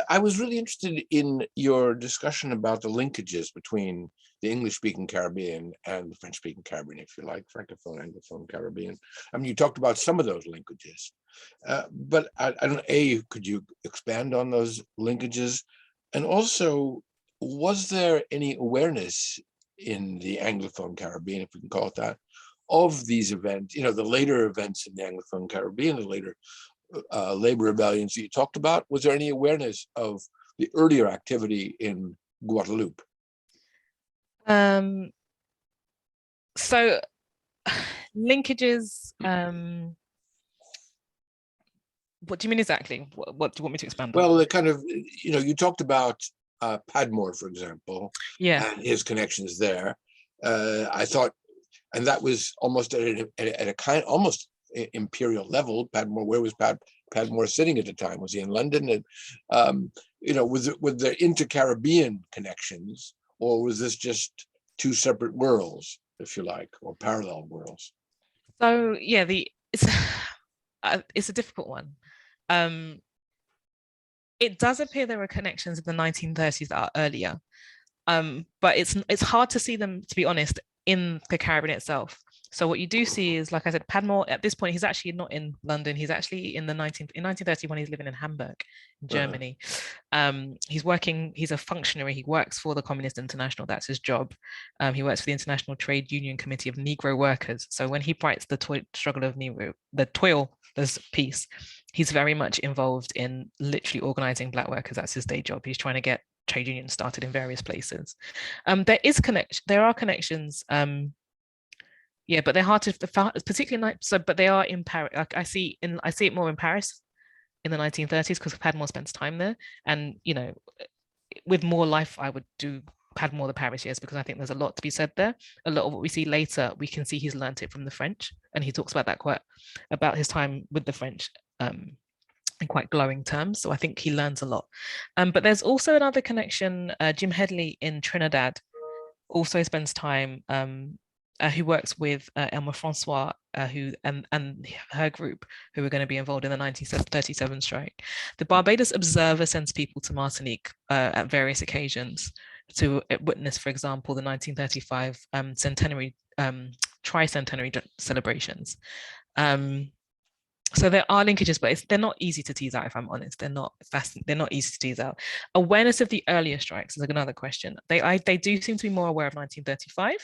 I was really interested in your discussion about the linkages between the English-speaking Caribbean and the French-speaking Caribbean, if you like, francophone, anglophone Caribbean. I mean, you talked about some of those linkages, but I don't know, could you expand on those linkages? And also, was there any awareness in the Anglophone Caribbean, if we can call it that, of these events, you know, the later events in the Anglophone Caribbean, the later labor rebellions you talked about? Was there any awareness of the earlier activity in Guadeloupe? So linkages, what do you mean exactly? What do you want me to expand on? Well, the kind of, you know, you talked about Padmore, for example, and his connections there. I thought, and that was almost at a kind, almost imperial level. Padmore, where was Padmore sitting at the time? Was he in London? And you know, was there inter-Caribbean connections, or was this just two separate worlds, if you like, or parallel worlds? So yeah, it's a difficult one. it does appear there were connections in the 1930s that are earlier, but it's hard to see them, to be honest, in the Caribbean itself. So what you do see is, like I said, Padmore at this point, he's actually not in London. He's actually in 1931, he's living in Hamburg, in Germany. He's a functionary. He works for the Communist International. That's his job. He works for the International Trade Union Committee of Negro Workers. So when he writes the struggle of Negro, the toilers piece, he's very much involved in literally organizing Black workers. That's his day job. He's trying to get trade unions started in various places. There are connections. Yeah, but they're hard to, particularly but they are in Paris. I see it more in Paris in the 1930s because Padmore spends time there, and with more life, I would do Padmore the Paris years because I think there's a lot to be said there. A lot of what we see later, we can see he's learnt it from the French, and he talks about that quite about his time with the French in quite glowing terms. So I think he learns a lot. But there's also another connection. Jim Headley in Trinidad also spends time. Who works with Elma Francois, who and her group, who are going to be involved in the 1937 strike. The Barbados Observer sends people to Martinique at various occasions to witness, for example, the 1935 centenary, tricentenary celebrations. So there are linkages, but they're not easy to tease out, if I'm honest. They're not easy to tease out. Awareness of the earlier strikes is another question. They do seem to be more aware of 1935.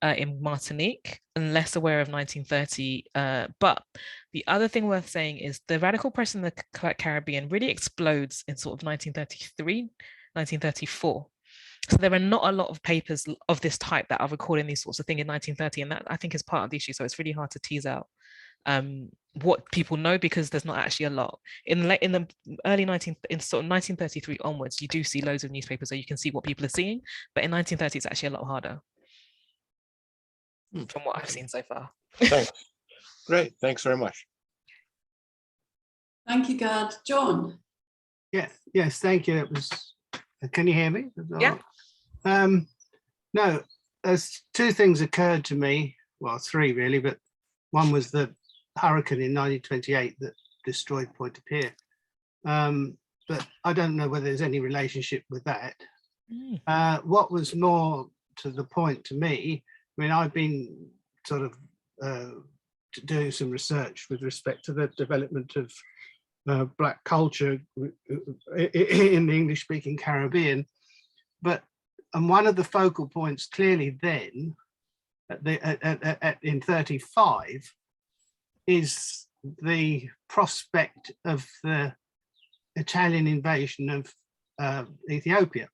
In Martinique, and less aware of 1930. But the other thing worth saying is the radical press in the Caribbean really explodes in sort of 1933, 1934. So there are not a lot of papers of this type that are recording these sorts of things in 1930, and that I think is part of the issue. So it's really hard to tease out what people know because there's not actually a lot. In the early 1933 onwards, you do see loads of newspapers so you can see what people are seeing, but in 1930 it's actually a lot harder. From what I've seen so far. Thanks. Great. Thanks very much. Thank you, Gad. John. Yes, thank you. It was. Can you hear me? Yeah. No, there's two things occurred to me. Well, three really, but one was the hurricane in 1928 that destroyed Pointe-à-Pitre. But I don't know whether there's any relationship with that. What was more to the point to me, I mean, I've been sort of doing some research with respect to the development of Black culture in the English-speaking Caribbean, and one of the focal points clearly then, in 35, is the prospect of the Italian invasion of Ethiopia.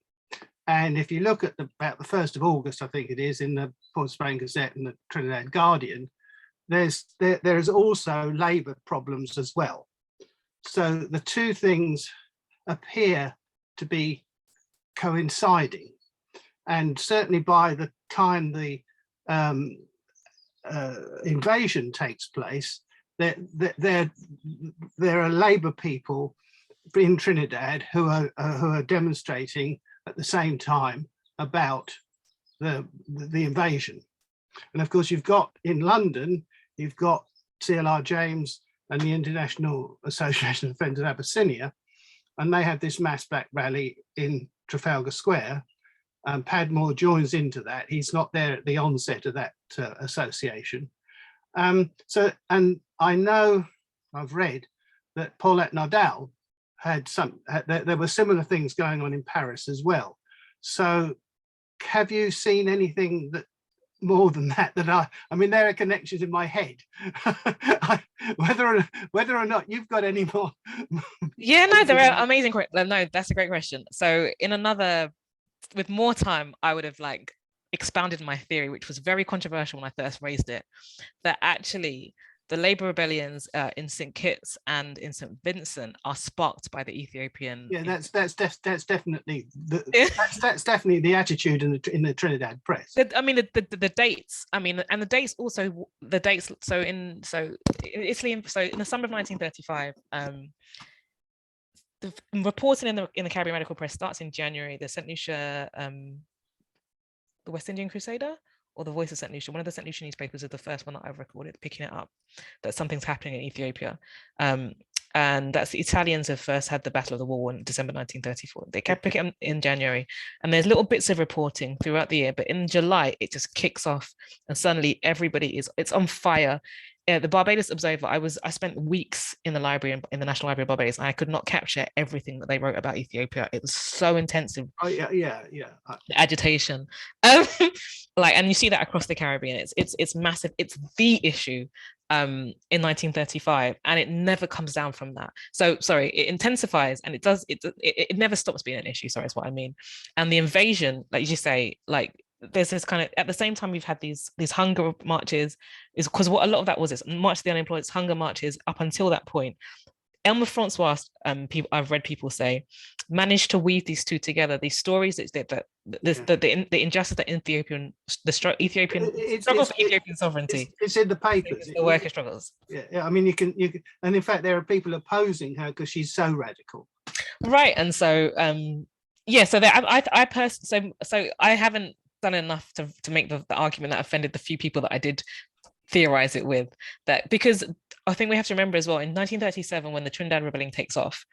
And if you look at about the 1st of August, I think it is, in the Port of Spain Gazette and the Trinidad Guardian, there's also labour problems as well. So the two things appear to be coinciding. And certainly by the time the invasion takes place, there are labour people in Trinidad who are demonstrating at the same time about the invasion. And of course, you've got in London, you've got CLR James and the International Association of Friends of Abyssinia, and they have this mass back rally in Trafalgar Square. Padmore joins into that. He's not there at the onset of that association. And I know, I've read that Paulette Nardal had there were similar things going on in Paris as well. So have you seen anything that more than that I mean, there are connections in my head. whether or not you've got any more. Yeah, no, there are amazing. No, that's a great question. So with more time, I would have expounded my theory, which was very controversial when I first raised it, that actually the labor rebellions in St. Kitts and in St. Vincent are sparked by the Ethiopian. Yeah, that's definitely that's definitely the attitude in the Trinidad press. I mean the dates. I mean, and the dates also the dates. So in Italy, so in the summer of 1935, the reporting in the Caribbean Medical Press starts in January. The St. Lucia, the West Indian Crusader, or the Voice of St. Lucia, one of the St. Lucia newspapers is the first one that I've recorded, picking it up that something's happening in Ethiopia. And that's the Italians have first had the Battle of the Wall in December 1934. They kept picking up in January, and there's little bits of reporting throughout the year, but in July it just kicks off, and suddenly it's on fire. The Barbados Observer, I spent weeks in the library, in the National Library of Barbados, and I could not capture everything that they wrote about Ethiopia. It was so intensive. Oh yeah. The agitation, and you see that across the Caribbean. It's massive. It's the issue in 1935, and it never comes down from that. So sorry, it intensifies, and it never stops being an issue. Sorry, is what I mean. And the invasion, like you say, like there's this kind of, at the same time we've had these hunger marches, is because what a lot of that was is March of the Unemployed, hunger marches up until that point. Elmer Francois, I've read people say, managed to weave these two together. These stories that the injustice that Ethiopian struggle for Ethiopian sovereignty. It's in the papers. The worker struggles. Yeah. I mean, you can, and in fact, there are people opposing her because she's so radical. Right, and so so I haven't done enough to make the argument that offended the few people that I did theorize it with, that because I think we have to remember as well, in 1937 when the Trinidad Rebellion takes off,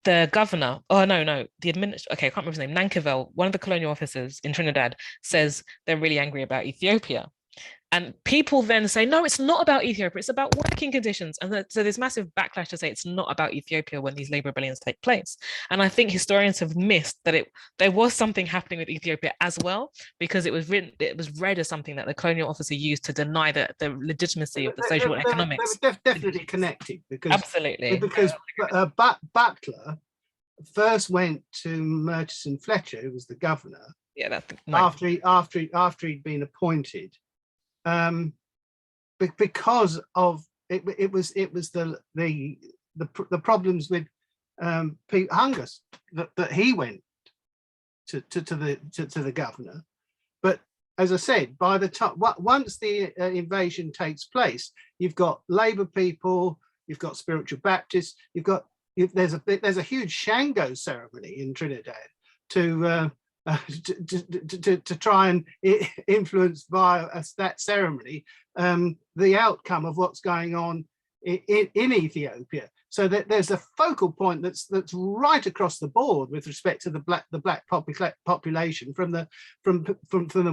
the governor, I can't remember his name, Nankerville, one of the colonial officers in Trinidad, says they're really angry about Ethiopia. And people then say, no, it's not about Ethiopia, it's about working conditions. And so there's massive backlash to say it's not about Ethiopia when these labor rebellions take place. And I think historians have missed that there was something happening with Ethiopia as well, because it was read as something that the colonial officer used to deny the legitimacy of the social and economics. They were definitely connected, because absolutely, because Butler first went to Murchison Fletcher, who was the governor. Yeah, that's after he'd been appointed. Because of it was the problems with hunger that he went to the governor. But as I said, by the time once the invasion takes place, you've got Labour people, you've got spiritual Baptists, there's a huge Shango ceremony in Trinidad to try and influence via that ceremony the outcome of what's going on in Ethiopia. So that there's a focal point that's right across the board with respect to the black population, from the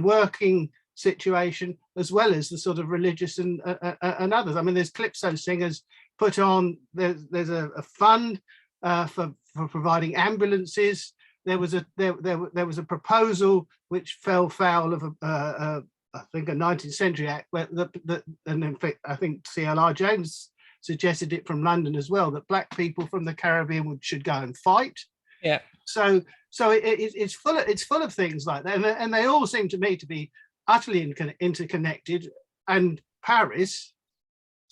working situation as well as the sort of religious and others. I mean, there's calypso singers put on. There's a fund for providing ambulances. There was a proposal which fell foul of I think a 19th century act, and in fact I think C.L.R. James suggested it from London as well, that black people from the Caribbean should go and fight. Yeah. So it's full of things like that, and they all seem to me to be utterly interconnected. And Paris.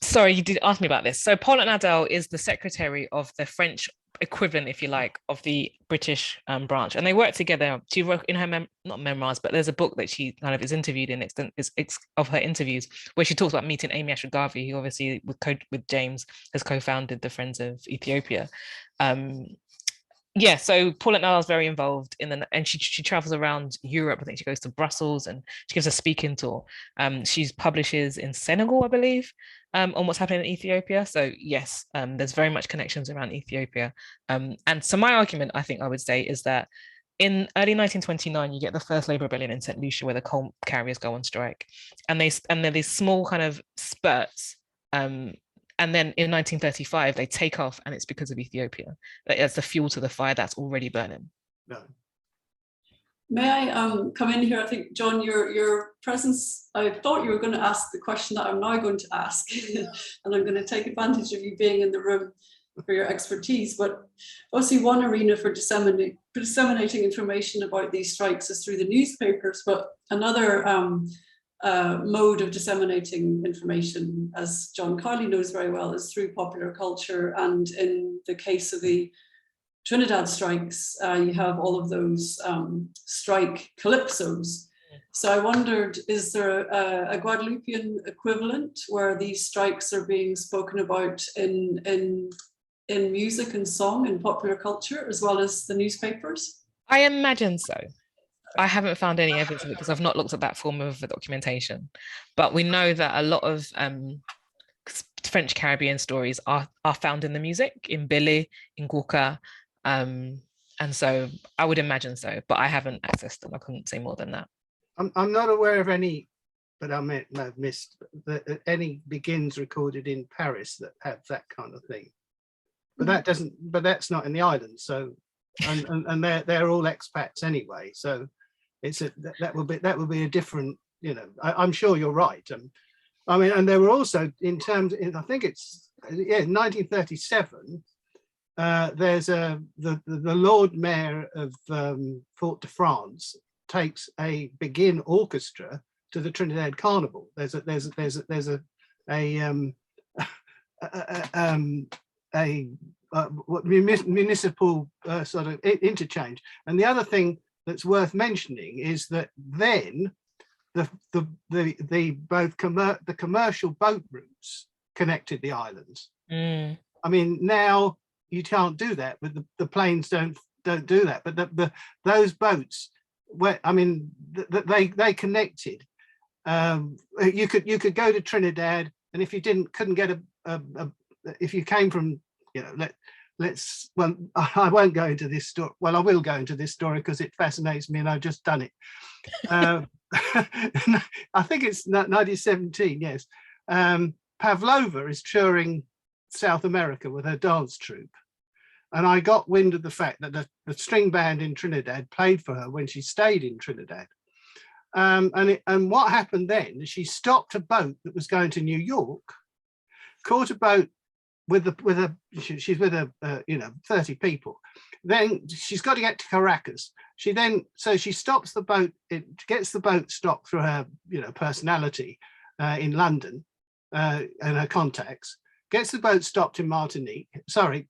Sorry, you did ask me about this. So Paulette Nadal is the secretary of the French equivalent, if you like, of the British branch, and they work together. She wrote in her not memoirs, but there's a book that she kind of is interviewed in, it's of her interviews, where she talks about meeting Amy Ashford Garvey, who obviously with James has co-founded the Friends of Ethiopia. So Paulette Nadal is very involved and she travels around Europe. I think she goes to Brussels and she gives a speaking tour. She publishes in Senegal, I believe, on what's happening in Ethiopia. So yes, there's very much connections around Ethiopia. And so my argument, I think I would say, is that in early 1929, you get the first labor rebellion in St. Lucia, where the coal carriers go on strike, and there are these small kind of spurts. And then in 1935, they take off, and it's because of Ethiopia. That's the fuel to the fire that's already burning. No. May I come in here? I think, John, your presence, I thought you were going to ask the question that I'm now going to ask, and I'm going to take advantage of you being in the room for your expertise. But obviously one arena for disseminating information about these strikes is through the newspapers, but another mode of disseminating information, as John Cowley knows very well, is through popular culture. And in the case of the Trinidad strikes, you have all of those strike calypsos. So I wondered, is there a Guadeloupean equivalent where these strikes are being spoken about in music and song and popular culture, as well as the newspapers? I imagine so. I haven't found any evidence of it because I've not looked at that form of documentation. But we know that a lot of, French Caribbean stories are found in the music, in Billy, in Gouka. And so I would imagine so, but I haven't accessed them. I couldn't say more than that. I'm not aware of any, but I may have missed any begins recorded in Paris that have that kind of thing. But that doesn't. But that's not in the islands. So, and they're all expats anyway. So, it's that will be a different. You know, I'm sure you're right. I mean, and there were also in terms. I think it's 1937. There's the Lord Mayor of Fort-de-France takes a begin orchestra to the Trinidad Carnival. There's a municipal sort of interchange. And the other thing that's worth mentioning is that then the commercial boat routes connected the islands. I mean, now you can't do that, but the planes don't do that. But those boats, I mean, they connected. You could go to Trinidad, and if you couldn't get if you came from, you know, well, I won't go into this story. Well, I will go into this story because it fascinates me, and I've just done it. I think it's 1917. Yes, Pavlova is touring South America with her dance troupe, and I got wind of the fact that the string band in Trinidad played for her when she stayed in Trinidad. And what happened then? She stopped a boat that was going to New York, caught a boat she's with a 30 people. Then she's got to get to Caracas. She stops the boat. It gets the boat stopped through her personality in London and her contacts. Gets the boat stopped in Martinique. Sorry,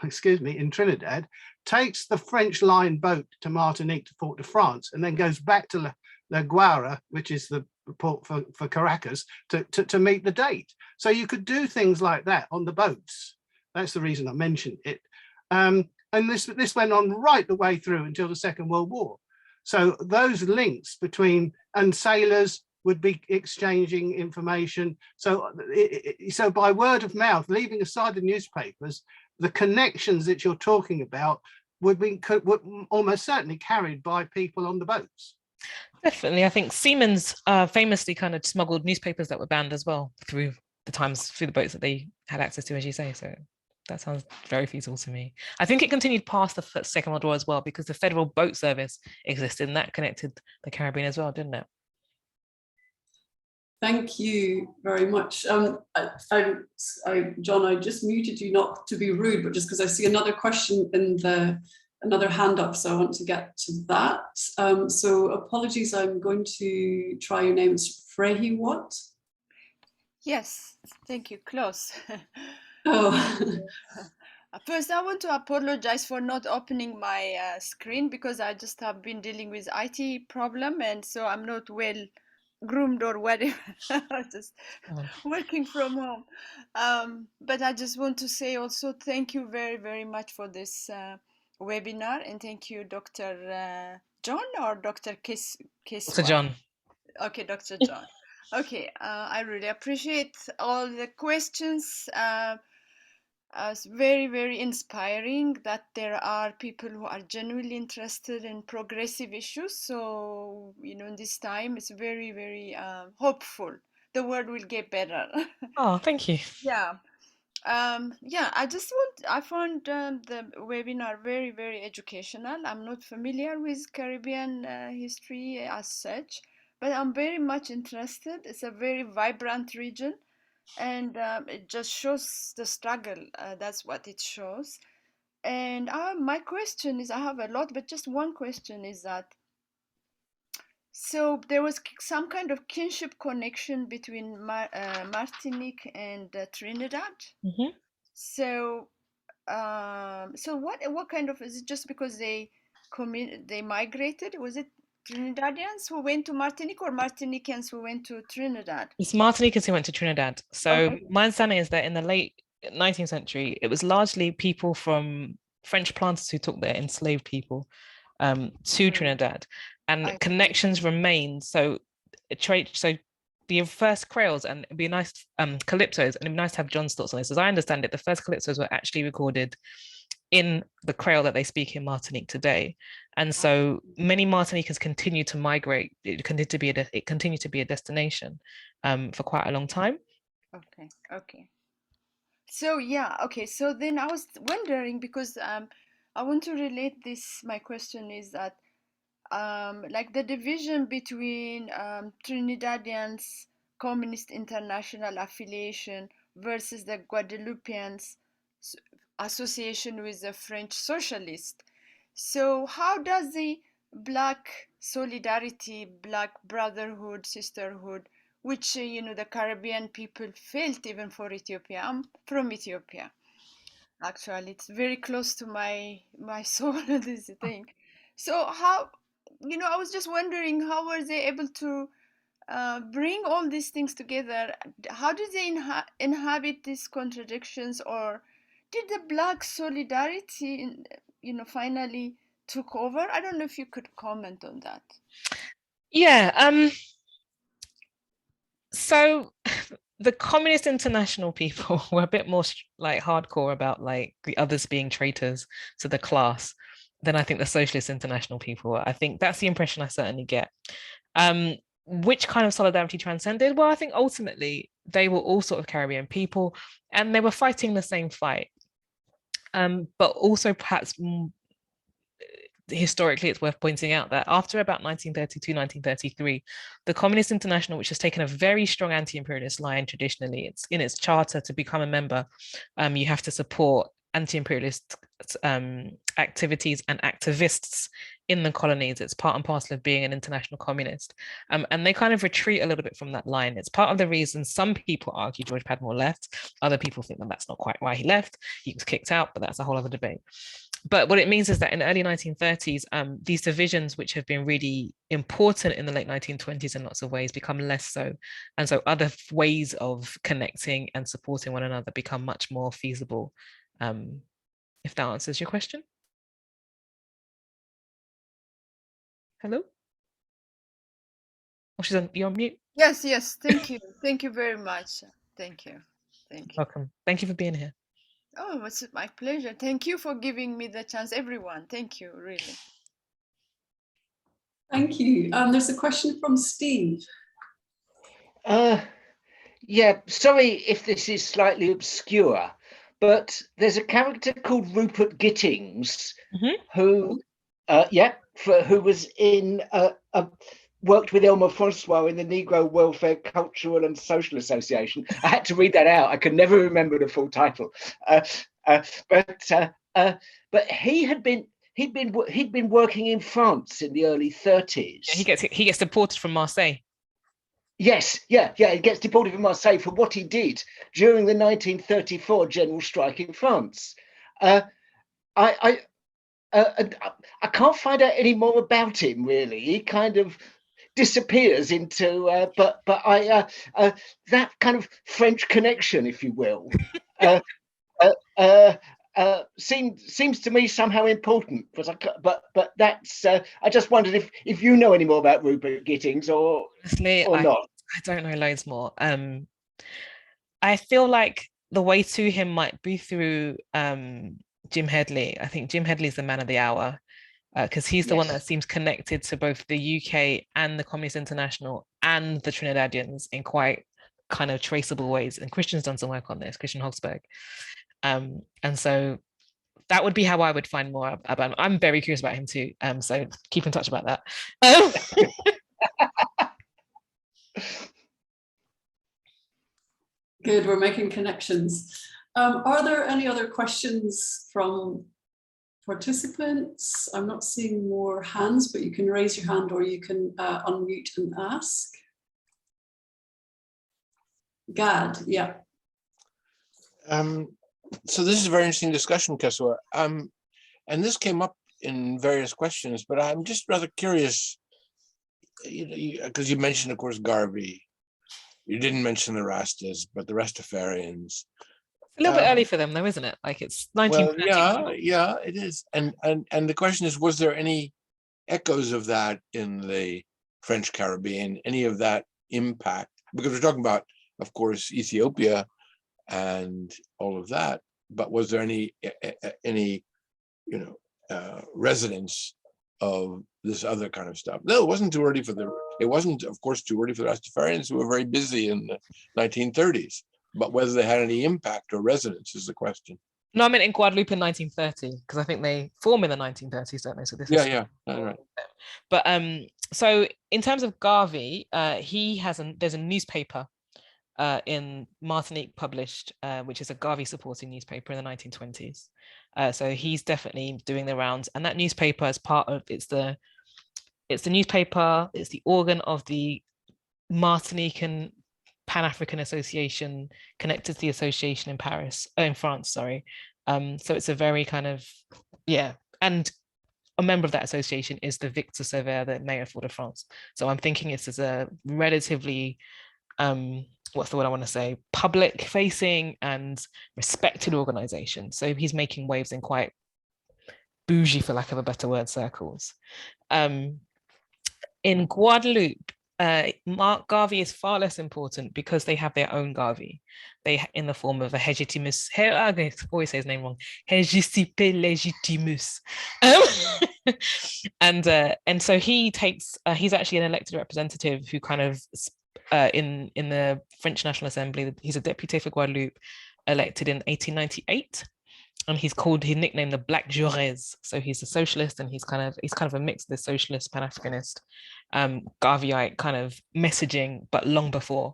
excuse me, in Trinidad. Takes the French line boat to Martinique to Fort-de-France, and then goes back to La Guaira, which is the port for Caracas, to meet the date. So you could do things like that on the boats. That's the reason I mentioned it. And this went on right the way through until the Second World War. So those links between, and sailors would be exchanging information. So by word of mouth, leaving aside the newspapers, the connections that you're talking about would almost certainly carried by people on the boats. Definitely. I think Siemens famously kind of smuggled newspapers that were banned as well through the boats that they had access to, as you say. So that sounds very feasible to me. I think it continued past the Second World War as well, because the Federal Boat Service existed, and that connected the Caribbean as well, didn't it? Thank you very much. John, I just muted you, not to be rude, but just because I see another question in another hand up, so I want to get to that. So apologies, I'm going to try your name. It's Frehi what? Yes, thank you, close. Oh. First, I want to apologize for not opening my screen, because I just have been dealing with IT problem, and so I'm not well groomed or whatever. Just working from home. But I just want to say also thank you very, very much for this webinar, and thank you, Dr. John or Dr. Kiswa? Dr. John. Okay, Dr. John. Okay, I really appreciate all the questions. It's very, very inspiring that there are people who are genuinely interested in progressive issues. So, in this time, it's very, very hopeful. The world will get better. Oh, thank you. Yeah. I found the webinar very, very educational. I'm not familiar with Caribbean history as such, but I'm very much interested. It's a very vibrant region, and it just shows the struggle. That's what it shows. And my question is, I have a lot, but just one question is that, so there was some kind of kinship connection between Martinique and Trinidad. Mm-hmm. So, what kind of, is it just because they migrated? Was it Trinidadians who went to Martinique, or Martinicans who went to Trinidad? It's Martinicans who went to Trinidad. So okay. My understanding is that in the late 19th century, it was largely people from French planters who took their enslaved people to Trinidad, and connections remained. So the first creoles, and it'd be nice, calypsos, and it'd be nice to have John's thoughts on this. As I understand it, the first calypsos were actually recorded in the creole that they speak in Martinique today. And so many Martiniquans continue to migrate. It continued to be a destination for quite a long time. Okay, okay. So yeah, okay. So then I was wondering, because I want to relate this. My question is that like the division between Trinidadians' Communist International affiliation versus the Guadeloupeans' association with the French Socialist. So how does the Black solidarity, Black brotherhood, sisterhood, which the Caribbean people felt even for Ethiopia? I'm from Ethiopia. Actually, it's very close to my soul, this thing. So how, I was just wondering, how were they able to bring all these things together? How did they inhabit these contradictions, or did the Black solidarity, finally took over? I don't know if you could comment on that. Yeah. So the Communist International people were a bit more like hardcore about like the others being traitors to the class than I think the Socialist International people were. I think that's the impression I certainly get. Which kind of solidarity transcended? Well, I think ultimately they were all sort of Caribbean people and they were fighting the same fight. But also perhaps historically, it's worth pointing out that after about 1932, 1933, the Communist International, which has taken a very strong anti-imperialist line traditionally, it's in its charter to become a member, you have to support anti-imperialist activities and activists in the colonies. It's part and parcel of being an international communist. And they kind of retreat a little bit from that line. It's part of the reason some people argue George Padmore left. Other people think that that's not quite why he left. He was kicked out, but that's a whole other debate. But what it means is that in the early 1930s, these divisions, which have been really important in the late 1920s in lots of ways, become less so. And so other ways of connecting and supporting one another become much more feasible, if that answers your question. Hello? Oh, you're on mute. Yes, yes. Thank you. Thank you very much. Thank you. Thank you. Welcome. Thank you for being here. Oh, it's my pleasure. Thank you for giving me the chance, everyone. Thank you, really. Thank you. There's a question from Steve. Yeah, sorry if this is slightly obscure, but there's a character called Rupert Gittings who, who was in worked with Elmer Francois in the Negro Welfare Cultural and Social Association. I had to read that out. I could never remember the full title. But he'd been working in France in the early 30s. Yeah, he gets deported from Marseille. Yes, yeah, he gets deported from Marseille for what he did during the 1934 general strike in France. I can't find out any more about him, really. He kind of disappears into, but that kind of French connection, if you will, seems to me somehow important. But that's I just wondered if you know any more about Rupert Gittings or not. I don't know loads more. I feel like the way to him might be through Jim Headley. I think Jim Headley is the man of the hour because he's the one that seems connected to both the UK and the Communist International and the Trinidadians in quite kind of traceable ways. And Christian's done some work on this, Christian Hogsberg. And so that would be how I would find more about him. I'm very curious about him too. So keep in touch about that. Good, we're making connections. Are there any other questions from participants? I'm not seeing more hands, but you can raise your hand or you can unmute and ask. Gad, yeah. So this is a very interesting discussion, Keswa. And this came up in various questions, but I'm just rather curious, because you mentioned, of course, Garvey. You didn't mention the Rastas, but the Rastafarians. A little bit early for them, though, isn't it? Like it's 1930. Well, yeah, it is. And the question is, was there any echoes of that in the French Caribbean? Any of that impact? because we're talking about, of course, Ethiopia and all of that, but was there any resonance of this other kind of stuff? No, it wasn't too early it wasn't, of course, too early for the Rastafarians, who were very busy in the 1930s, but whether they had any impact or resonance is the question. No, I meant in Guadeloupe in 1930, because I think they form in the 1930s, don't they? So this is Yeah, right. But so in terms of Garvey, there's a newspaper in Martinique published, which is a Garvey supporting newspaper in the 1920s. So he's definitely doing the rounds, and that newspaper is part of it's the newspaper, it's the organ of the Martinican Pan-African Association connected to the association in France, sorry. So it's a very kind of, and a member of that association is the Victor Sévère, the mayor of Fort-de-France. So I'm thinking it's as a relatively, what's the word I want to say, public facing and respected organization. So he's making waves in quite bougie, for lack of a better word, circles. In Guadeloupe, Mark Garvey is far less important because they have their own Garvey. They, in the form of a Legitimus, I always say his name wrong, Regicipe Legitimus. And so he takes, he's actually an elected representative who kind of, in the French National Assembly, he's a deputy for Guadeloupe, elected in 1898. And he's nicknamed the Black Jaurès. So he's a socialist, and he's kind of a mix of the socialist, Pan-Africanist, Garveyite kind of messaging, but long before.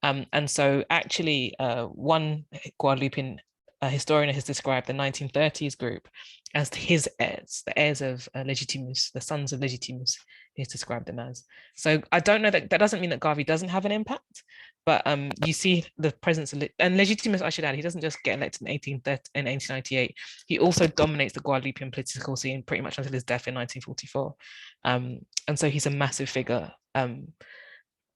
And so actually one Guadeloupean historian has described the 1930s group as his heirs, the heirs of Legitimus, the sons of Legitimus, he's described them as. So I don't know that doesn't mean that Garvey doesn't have an impact, but you see the presence of, and Legitimus, I should add, he doesn't just get elected in 1898, he also dominates the Guadeloupean political scene pretty much until his death in 1944. And so he's a massive figure. And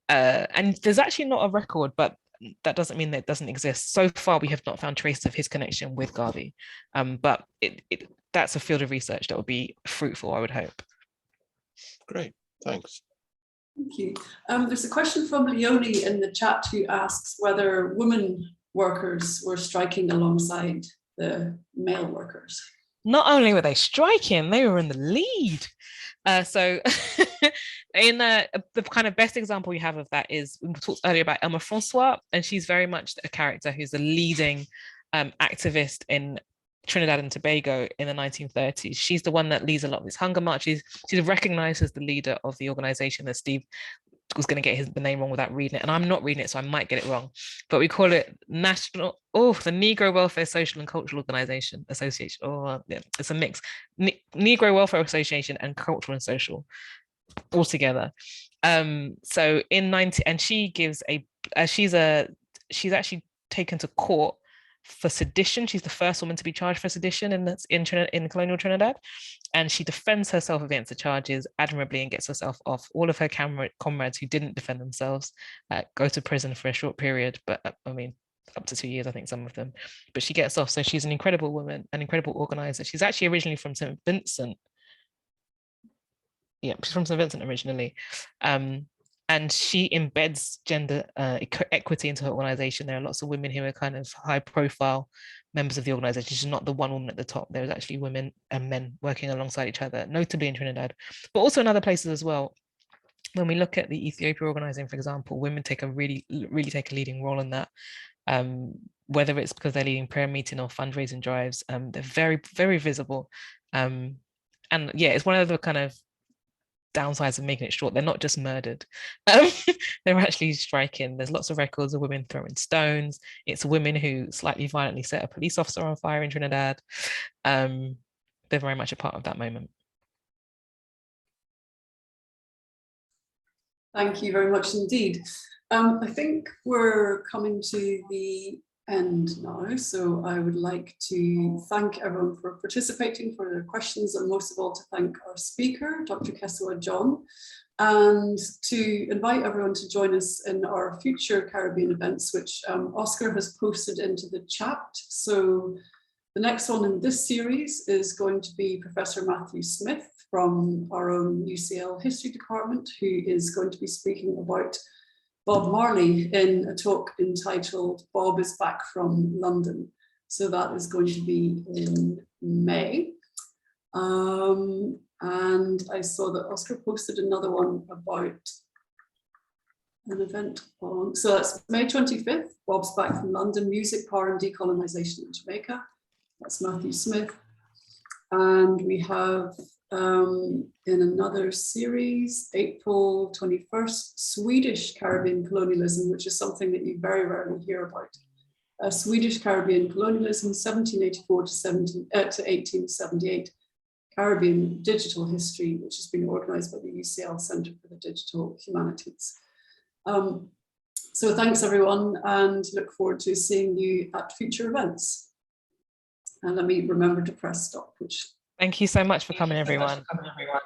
there's actually not a record, but that doesn't mean that it doesn't exist. So far, we have not found traces of his connection with Garvey, but that's a field of research that would be fruitful, I would hope. Great, thanks. Thank you. There's a question from Leonie in the chat who asks whether women workers were striking alongside the male workers. Not only were they striking, they were in the lead. So in the kind of best example we have of that is, we talked earlier about Elma Francois, and she's very much a character who's the leading activist in Trinidad and Tobago in the 1930s. She's the one that leads a lot of these hunger marches. She's recognized as the leader of the organization that Steve was going to get the name wrong without reading it, and I'm not reading it, so I might get it wrong, but we call it the Negro Welfare Social and Cultural Association. It's a mix, Negro Welfare Association and Cultural and Social all together. So in 90, and she gives she's actually taken to court for sedition. She's the first woman to be charged for sedition in colonial Trinidad, and she defends herself against the charges admirably and gets herself off. All of her comrades who didn't defend themselves go to prison for a short period, but I mean up to 2 years, I think, some of them, but she gets off. So she's an incredible woman, an incredible organizer. She's actually originally from St. Vincent. Yeah, she's from St. Vincent originally. And she embeds gender equity into her organization. There are lots of women who are kind of high profile members of the organization. She's not the one woman at the top. There's actually women and men working alongside each other, notably in Trinidad, but also in other places as well. When we look at the Ethiopia organizing, for example, women really take a leading role in that. Whether it's because they're leading prayer meeting or fundraising drives, they're very, very visible. And yeah, it's one of the kind of downsides of making it short. They're not just murdered, they're actually striking. There's lots of records of women throwing stones. It's women who slightly violently set a police officer on fire in Trinidad. They're very much a part of that moment. Thank you very much indeed. I think we're coming to the end now, so I would like to thank everyone for participating, for their questions, and most of all to thank our speaker, Dr. Kesewa John, and to invite everyone to join us in our future Caribbean events, which Oscar has posted into the chat. So the next one in this series is going to be Professor Matthew Smith from our own UCL History Department, who is going to be speaking about Bob Marley in a talk entitled Bob is Back from London. So that is going to be in May. And I saw that Oscar posted another one about an event on, so that's May 25th, Bob's Back from London, Music, Power and Decolonisation in Jamaica. That's Matthew Smith. And we have in another series, April 21st, Swedish Caribbean colonialism, which is something that you very rarely hear about. Swedish Caribbean colonialism, 1784 to 1878. Caribbean digital history, which has been organised by the UCL Centre for the Digital Humanities. So thanks everyone, and look forward to seeing you at future events. And let me remember to press stop, which. Thank you so much for coming, everyone.